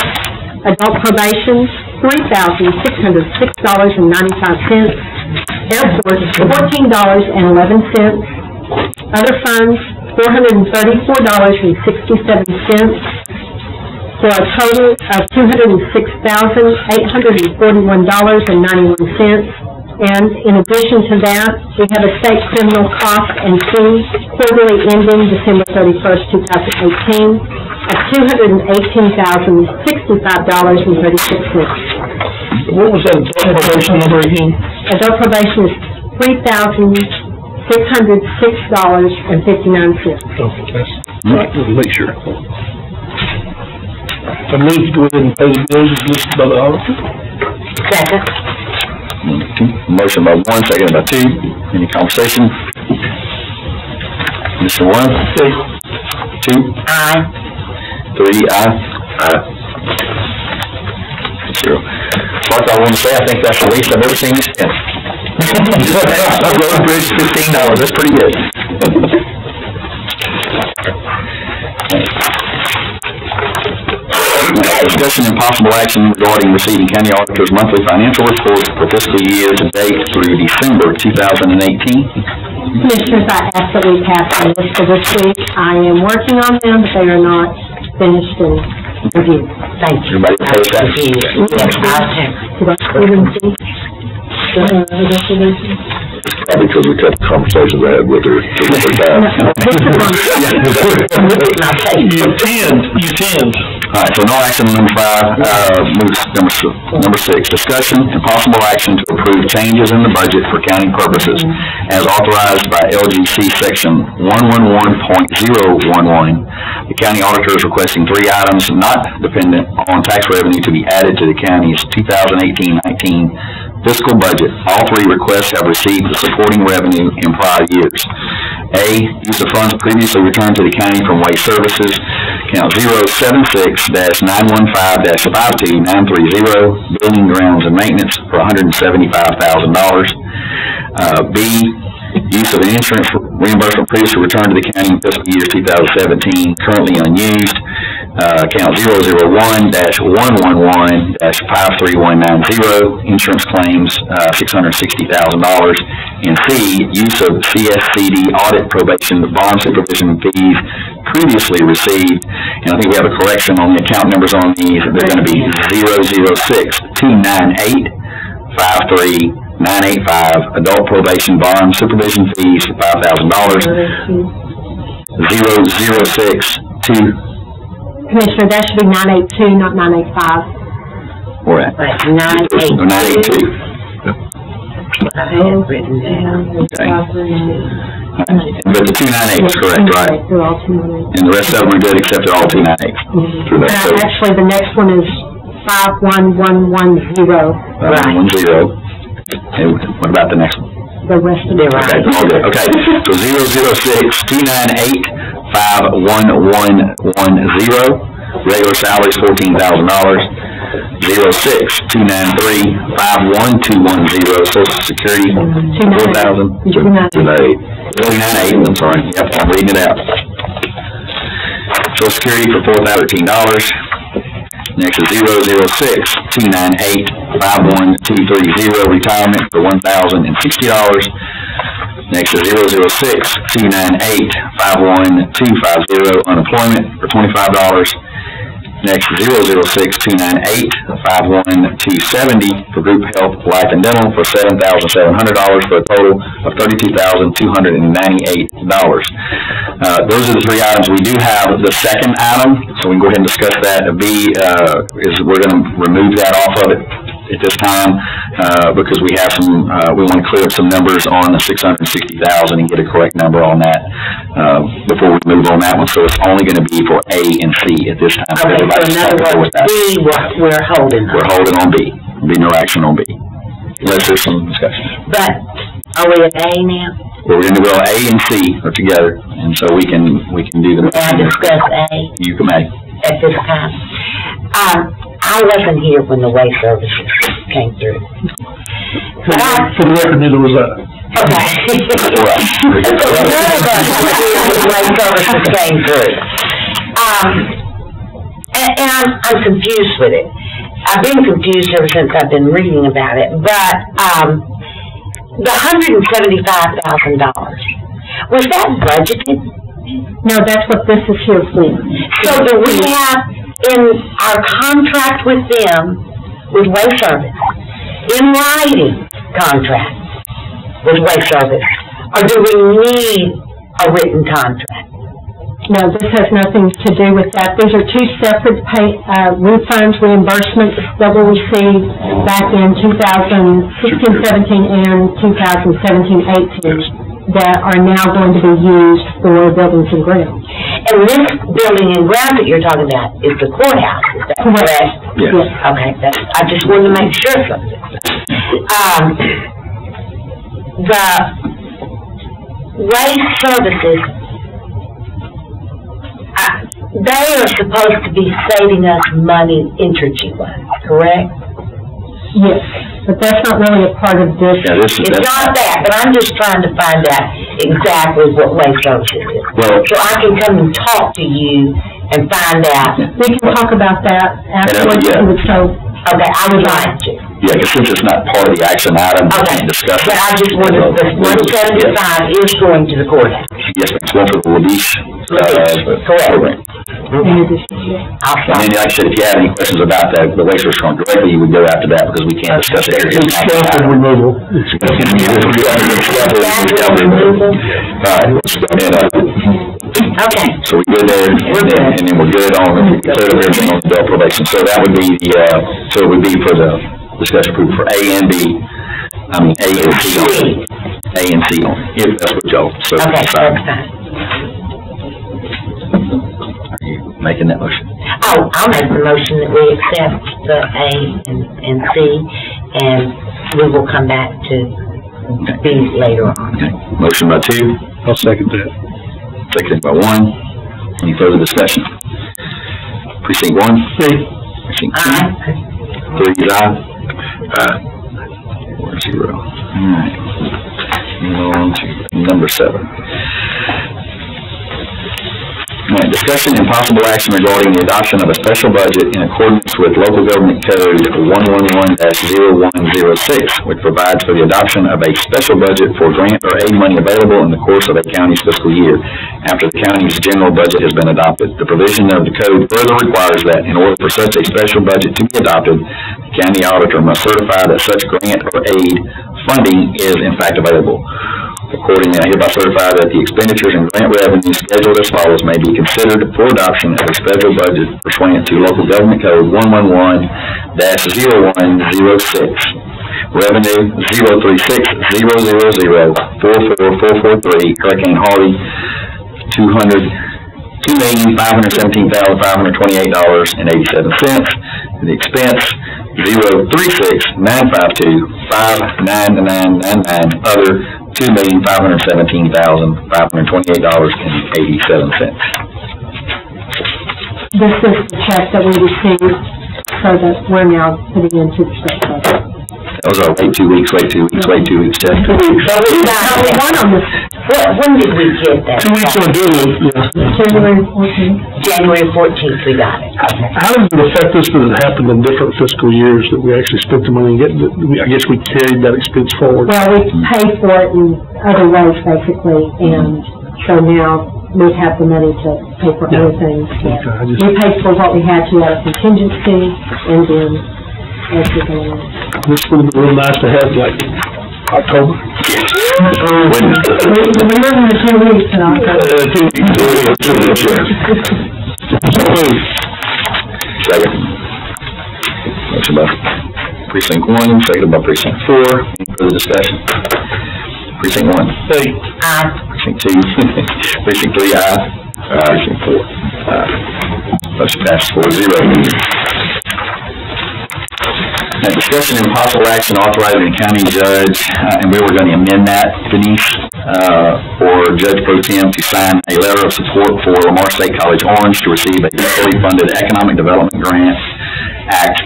Adult probation, $3,606.95. Airport, $14.11. Other funds, $434.67 for a total of $206,841.91. And in addition to that, we have a state criminal cost and fee quarterly ending December 31st, 2018 of $218,065.36. What was that adult probation number again? Adult probation is $3,606.59. Okay, that's, right, make sure. I move to go ahead and pay the bills as listed by the auditor. Second. Motion by one, seconded by two. Any conversation? Mr. One? Aye. Two? Aye. Three? Aye. Aye. 0. Like I want to say, I think that's the least I've ever seen this spend. Road bridge, $15. That's pretty good. Discussion and possible action regarding receiving county auditor's monthly financial reports for fiscal year to date through December 2018. Commissioners, I ask that we pass on this for this week. I am working on them, but they are not finished and reviewed. Thank you. Everybody pay that? Yes, I'll check. Did I put them in? Because we kept the conversations I had with her. You tend. All right, so no action on number 5. Moves number 6. Discussion and possible action to approve changes in the budget for county purposes as authorized by LGC Section 111.011. The county auditor is requesting 3 items not dependent on tax revenue to be added to the county's 2018-19 fiscal budget. All 3 requests have received the supporting revenue in prior years. A, use of funds previously returned to the county from Waste Services, account 076-915-52930, building, grounds, and maintenance for $175,000. B, use of an insurance reimbursement previously returned to the county in fiscal year 2017, currently unused, account 001-111-53190, insurance claims, $660,000. And C, use of CSCD audit probation bond supervision fees previously received. And I think we have a correction on the account numbers on these. They're going to be 006-298-53985, adult probation bond supervision fees for $5,000. 006-2. Commissioner, that should be 982, not 985. Where at? 982. I have written down. Okay. But the 298 is correct, right? They're all 298. And the rest of them are good except they're all 298. Actually, the next one is 51110. 510. And what about the next one? The rest of them. Okay, all good. Okay, so 006-298-51110. Regular salary is $14,000. 06293-51210. Social Security, $4,000. 298. I'm sorry. Yep, I'm reading it out. Social Security for $4,013. Next is 006-298-51230. Retirement for $1,060. Next is 006-298-51250. Unemployment for $25. Next, 006-298-51270 for group health, life, and dental for $7,700 for a total of $32,298. Those are the 3 items. We do have the second item, so we can go ahead and discuss that. B is we're going to remove that off of it at this time because we have some. We want to clear up some numbers on the $660,000 and get a correct number on that before we move on that one. So it's only going to be for A and C at this time. Okay, so in other words, B, we're holding on. We're holding on B. Be no action on B. Unless there's some discussion. But are we at A now? Well, we're going to go A and C are together, and so we can do them. May I discuss A? You may. At this time. I wasn't here when the Waste Services came through. For the record, neither was I. Okay. None of us were here when the Waste Services came through. And I'm confused with it. I've been confused ever since I've been reading about it. But the $175,000, was that budgeted No, that's what this is here for. So do we have in our contract with them, with Way Service, in writing contract with Way Service, or do we need a written contract? No, this has nothing to do with that. These are two separate refunds, reimbursements that we received back in 2016-17 and 2017-18 that are now going to be used for buildings and grounds. And this building and grounds that you're talking about is the courthouse, is that correct? Yes. Okay, I just wanted to make sure something. The Way Services, they are supposed to be saving us money Entergy-wise, correct? Yes, but that's not really a part of this. Yeah, It's not that, but I'm just trying to find out exactly what Way Services is. Well, so I can come and talk to you and find out. We can talk about that afterwards. Okay, I would like to. Yeah, because since it's not part of the action item, we can't discuss it. But I just wanted, the 175 is going to the courthouse. Yes, it's going for the Labiche. Correct. And then, like I said, if you have any questions about that, the waste resource directly, you would go after that because we can't discuss it here. Removal. Okay. So we're good there, and then we're good on, cleared up everything on the bill probation. So that would be the, so it would be for the discussion approval for A and B, A and C on. A and C on, if that's what y'all, so. Okay, that's fine. Are you making that motion? Oh, I'll make the motion that we accept the A and C, and we will come back to B later on. Okay, motion by 2. I'll second that. Seconded by 1. Any further discussion? Precinct 1? Precinct 2? 3 is aye. 4-0. Alright. Move on to number 7. Alright, discussion and possible action regarding the adoption of a special budget in accordance with Local Government Code 111-0106, which provides for the adoption of a special budget for grant or aid money available in the course of a county's fiscal year after the county's general budget has been adopted. The provision of the code further requires that in order for such a special budget to be adopted, the county auditor must certify that such grant or aid funding is in fact available. Accordingly, I hereby certify that the expenditures and grant revenues scheduled as follows may be considered for adoption as a special budget pursuant to Local Government Code 111-0106. Revenue 036-000-44443, Hurricane Harvey, $2,517,528.87. The expense 036-952-59999, other $2,517,528.87. This is the check that we received, so that we're now putting into the special budget. That was our wait 2 weeks check. 2 weeks. So we got on this. When did we get that? 2 weeks on doing it, January 14th. January 14th, we got it. How does it affect us that it happened in different fiscal years that we actually spent the money and get, I guess we carried that expense forward? Well, we pay for it in other ways, basically, and so now we have the money to pay for other things. Okay, we paid for what we had to out of contingency, and then as we go along. This would have been real nice to have, like, October. We live in 2 weeks in October. 2 weeks. Second. Motion by Precinct 1, seconded by Precinct 4. Any further discussion? Precinct 1. Hey. Aye. Precinct 2. Precinct 3, aye. Precinct 4, aye. Motion passes 4-0. Now, discussion and possible action authorizing the county judge, and we were going to amend that, Denise, for Judge Pro Tem to sign a letter of support for Lamar State College Orange to receive a fully funded Economic Development Grant Act.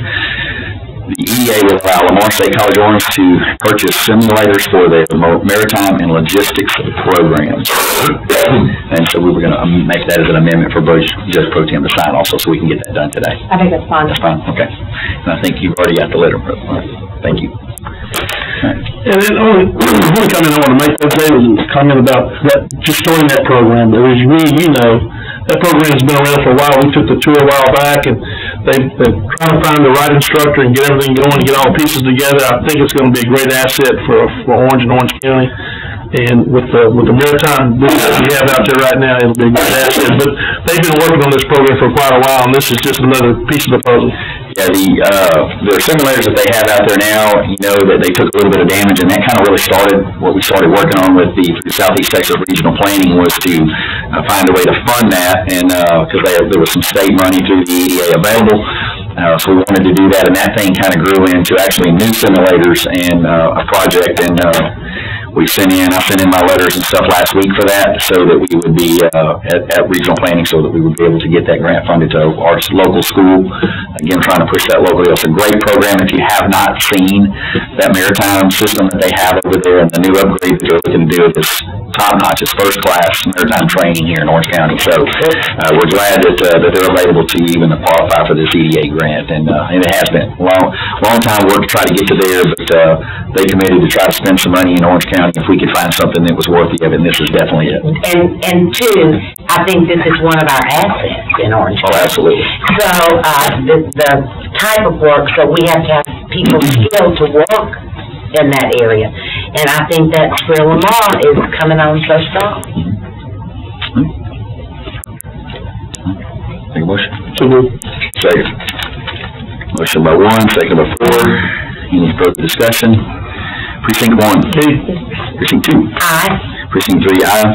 The EDA will allow Lamar State College Orange to purchase simulators for their maritime and logistics programs. And so we were going to make that as an amendment for Judge Pro Tem to sign also, so we can get that done today. I think that's fine. That's fine, okay. And I think you've already got the letter. Thank you. All right. And then only comment I want to make that day was a comment about that, just starting that program. But as you know, that program's been around for a while. We took the tour a while back, and they're trying to find the right instructor and get everything going and get all the pieces together. I think it's going to be a great asset for Orange and Orange County. And with the maritime business we have out there right now, it'll be a good asset. But they've been working on this program for quite a while, and this is just another piece of the puzzle. Yeah, the simulators that they have out there now, you know that they took a little bit of damage, and that kind of really started what we started working on with the Southeast Texas Regional Planning was to find a way to fund that, and because there was some state money through the EDA available. So we wanted to do that, and that thing kind of grew into actually new simulators and a project, and I sent in my letters and stuff last week for that, so that we would be at regional planning, so that we would be able to get that grant funded to our local school. Again, trying to push that locally. It's a great program. If you have not seen that maritime system that they have over there, and the new upgrade that they're looking to do, is top notch. It's first class maritime training here in Orange County. So we're glad that they're available to even qualify for this EDA grant, and it has been long time work to try to get to there, but they committed to try to spend some money in Orange County if we could find something that was worthy of it, and this is definitely it. And two, I think this is one of our assets in Orange County. Oh, absolutely. So the type of work, so we have to have people skilled to work in that area, and I think that's where Lamar is coming on so strong. Take a motion. Second. Motion by 1, second by 4. Any further discussion? Precinct 1. Precinct 2. Aye. Precinct 3. Aye.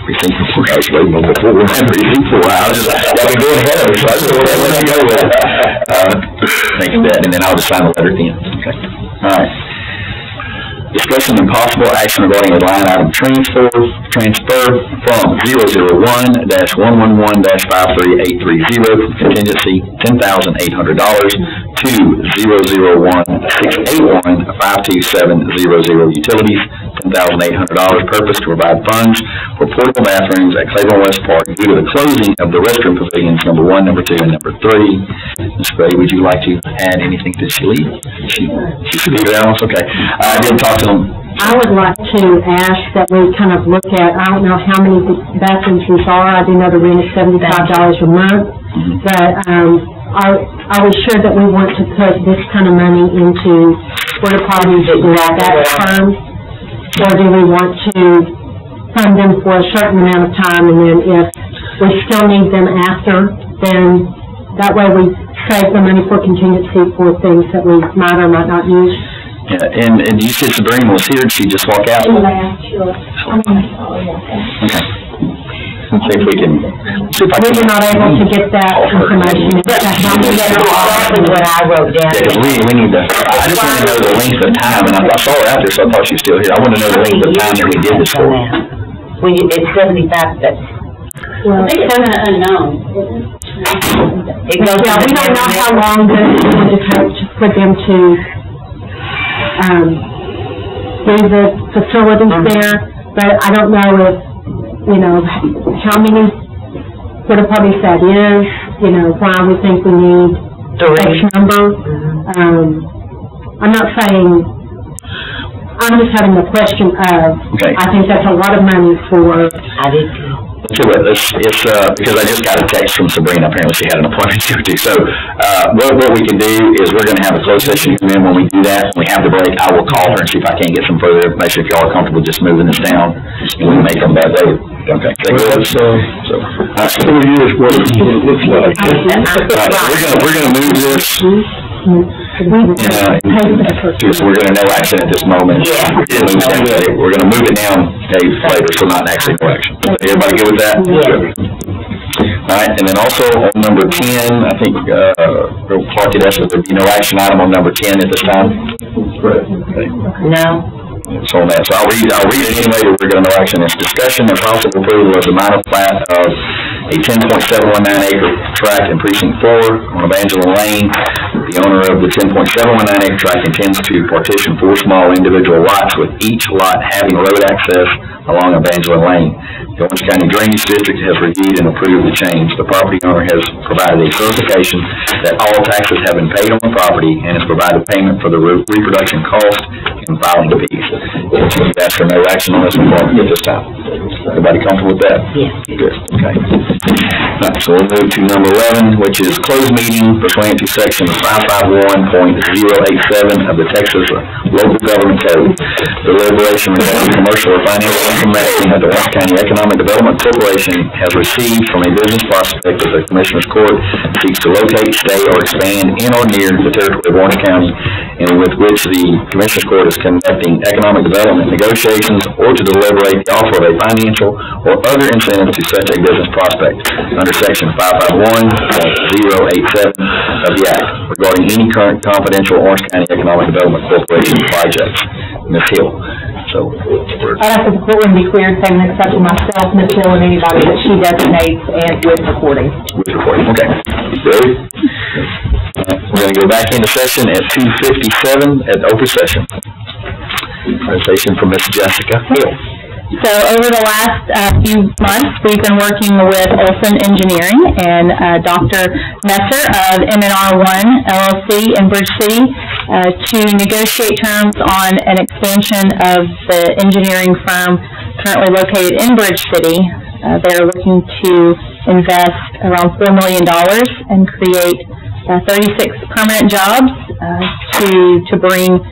Precinct 4. I was waiting on the 4. Precinct 4. I was just, I've been going ahead of it, so I was going to let you go with it. Thank you, Dad, and then I'll just sign the letter at the end. Okay. All right. Discussion and possible action regarding a line item transfer from 001-111-53830 from contingency $10,800 to 001-681-52700 utilities $10,800. Purpose to provide funds for portable bathrooms at Claiborne West Park due to the closing of the restroom pavilions number 1, number 2, and number 3. Ms. Gray, would you like to add anything to she leave? She leave it out? Okay. I did talk to them. I would like to ask that we kind of look at, I don't know how many bathrooms these are. I do know the rent is $75 a month, but are we sure that we want to put this kind of money into porta potties at that term? Or do we want to fund them for a certain amount of time, and then if we still need them after, then that way we save the money for contingency for things that we might or might not use? Yeah, and you said Sabrina was here. Did she just walk out? Yeah, sure. Okay. Let's see if we can. We were not able to get that information. That's exactly what I wrote down. Yeah, because we need to. I just want to know the length of time, and I saw her out there, so I thought she was still here. I want to know the length of time that we did this for. It's 75. Well, it's kind of unknown. We don't know how long this would take for them to do the facilities there, but I don't know if, how many porta potties that is, why we think we need X number. I'm not saying, I'm just having the question of, I think that's a lot of money for. I did. It's because I just got a text from Sabrina. Apparently she had an appointment to go to. So what we can do is we're going to have a closed session come in. When we do that, when we have the break, I will call her and see if I can't get some further information. If y'all are comfortable just moving this down, and we can make them that day. Okay. That's 4 years what it looks like. We're going to move this. So we're going to no action at this moment. We're going to move it down days later, so not actually no action. Everybody good with that? All right, and then also on number 10, I think Clark had asked if there'd be no action item on number 10 at this time. Correct. Okay. No. So on that, so I'll read it anyway, but we're going to no action. It's discussion and possible approval of the minor plat of a 10.719 acre tract in precinct 4 on Evangeline Lane. The owner of the 10.719 acre tract intends to partition 4 small individual lots, with each lot having road access along Evangeline Lane. The Orange County Drainage District has reviewed and approved the change. The property owner has provided a certification that all taxes have been paid on the property and has provided payment for the reproduction cost and filing fees. You ask for no action on this one at this time. Everybody comfortable with that? Yes. Good, okay. Right, so we'll move to number 11, which is closed meeting pursuant to section 551.087 of the Texas Local Government Code. Deliberation regarding commercial or financial information that the Orange County Economic Development Corporation has received from a business prospect of the Commissioners Court seeks to locate, stay, or expand in or near the territory of Orange County, and with which the Commissioners Court is conducting economic development negotiations or to deliberate the offer of a financial or other incentive to such a business prospect under section 551.087 of the Act regarding any current confidential Orange County Economic Development Corporation projects. Ms. Hill. So, I'd ask that the courtroom be cleared, saving exception myself, Ms. Hill, and anybody that she designates, and with recording. With recording, okay. Ready? We're going to go back into session at 2:57 at open session. Presentation from Ms. Jessica Hill. So over the last few months, we've been working with Olson Engineering and Dr. Messer of M&R1 LLC in Bridge City to negotiate terms on an expansion of the engineering firm currently located in Bridge City. They're looking to invest around $4 million and create 36 permanent jobs to bring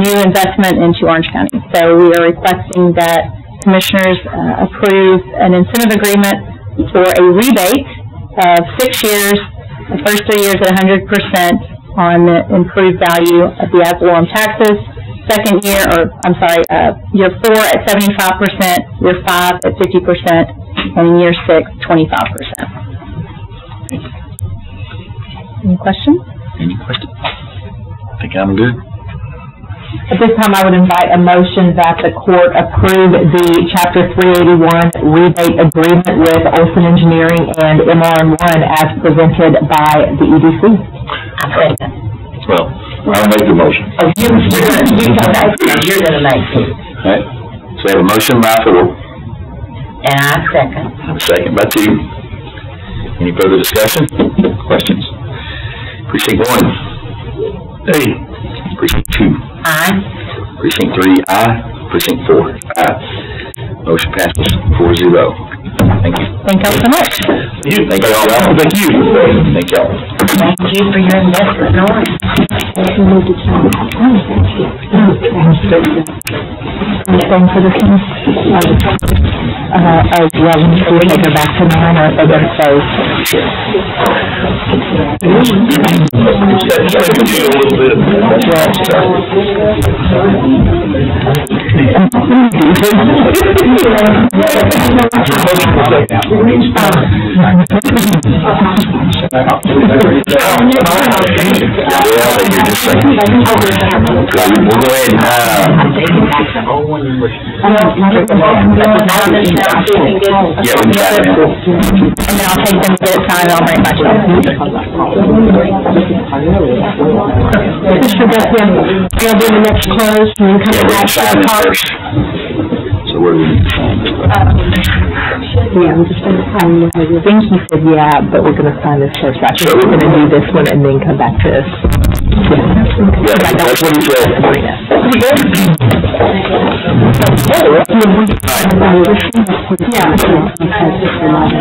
new investment into Orange County. So we are requesting that Commissioners approve an incentive agreement for a rebate of 6 years, the first 3 years at 100% on the improved value of the ad valorem taxes, second year, year 4 at 75%, year 5 at 50%, and in year 6, 25%. Any questions? Any questions? I think I'm good. At this time, I would invite a motion that the court approve the Chapter 381 rebate agreement with Olson Engineering and MR1 as presented by the EDC. Well, I'll make the motion. Oh, you're going to make it. All right. So we have a motion by 4. And I second. A second by 2. Any further discussion? Questions? Precinct 1. Aye. Precinct 2. Aye. Precinct 3, aye. Precinct 4, aye. Motion passes 4-0. Thank you. Thank you so much. Thank you. Thank you all. Thank you. Thank y'all. Thank you for your investment in Orange. Anything for this one? Well, do we take her back to 9 or are they going to stay? We'll go ahead and, yeah, we can try it. And then I'll take them to get it signed and I'll bring it back to you. Mr. Bethlehem, you'll be in the next close and then come back to the car. So where do we need to sign this? Yeah, I'm just going to sign it. I think he said, yeah, but we're going to sign this first. I think we're going to do this one and then come back to this. Yeah, that's what he said.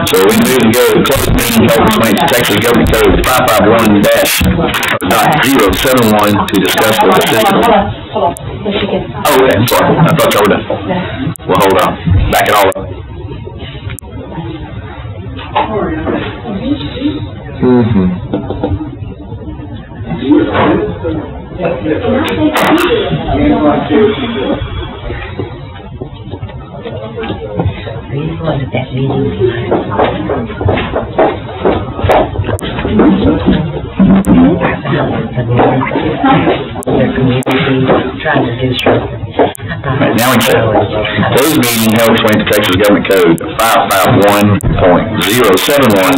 So we move to go to closed meeting pursuant to Texas Government Code 551-071 to discuss the decision. Oh, okay, I'm sorry. I thought y'all were done. Well, hold on. Back it all up. Their community trying to do something. I Right, now we say, closed meeting held pursuant to Texas Government Code 551.071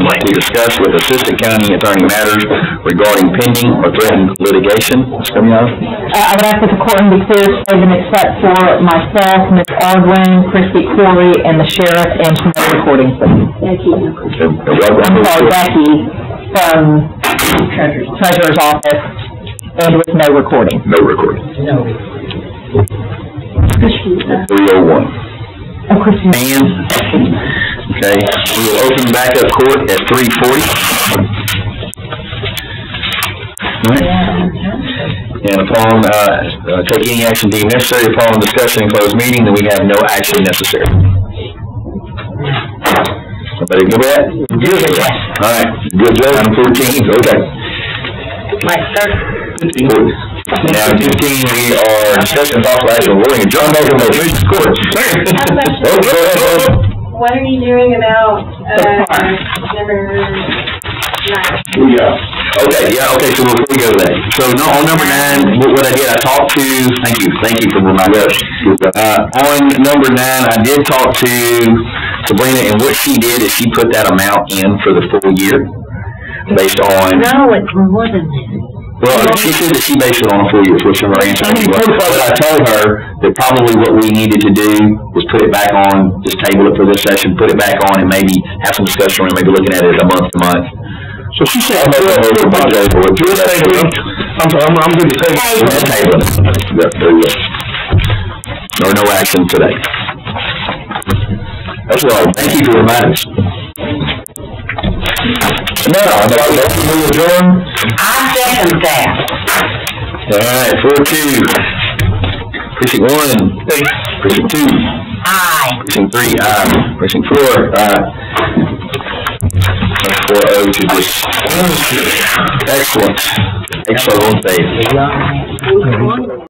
to discuss with Assistant County Attorney matters regarding pending or threatened litigation. Ms. Camillo? I would ask that the court be clear, stated except for myself, Ms. Aldwin, Christy Corey, and the sheriff, and no recording, please. I'm sorry, Becky, from Treasurer's Office, and with no recording. No recording. No. 301. Oh, Christy. And, okay, we will open back up court at 3:40. All right. And upon, take any action deemed necessary upon discussion in closed meeting, then we have no action necessary. Somebody good with that? Good. All right, good job. Item 14, okay. Now, 15, we are discussing possible action ruling John Morgan motion. Court. What are you doing about, number 9? Yeah. Okay, so before we go to that, so no, on number 9, what I did, I talked to, thank you for reminding us. On number 9, I did talk to Sabrina, and what she did is she put that amount in for the full year, based on. No, it's more than that. Well, she said that she based it on a full year, which her answer was. But I told her that probably what we needed to do was put it back on, just table it for this session, put it back on, and maybe have some discussion around, maybe looking at it as a month to month. So she said, I'm good to table. I'm good to table. Or no action today. That's all. Thank you for reminding us. Now, I'd like to move adjourn. I second that. All right, 4-2. Precinct 1. Precinct 2. Aye. Precinct 3. Aye. Precinct 4. Aye. 4-0 to this. Excellent. Excellent.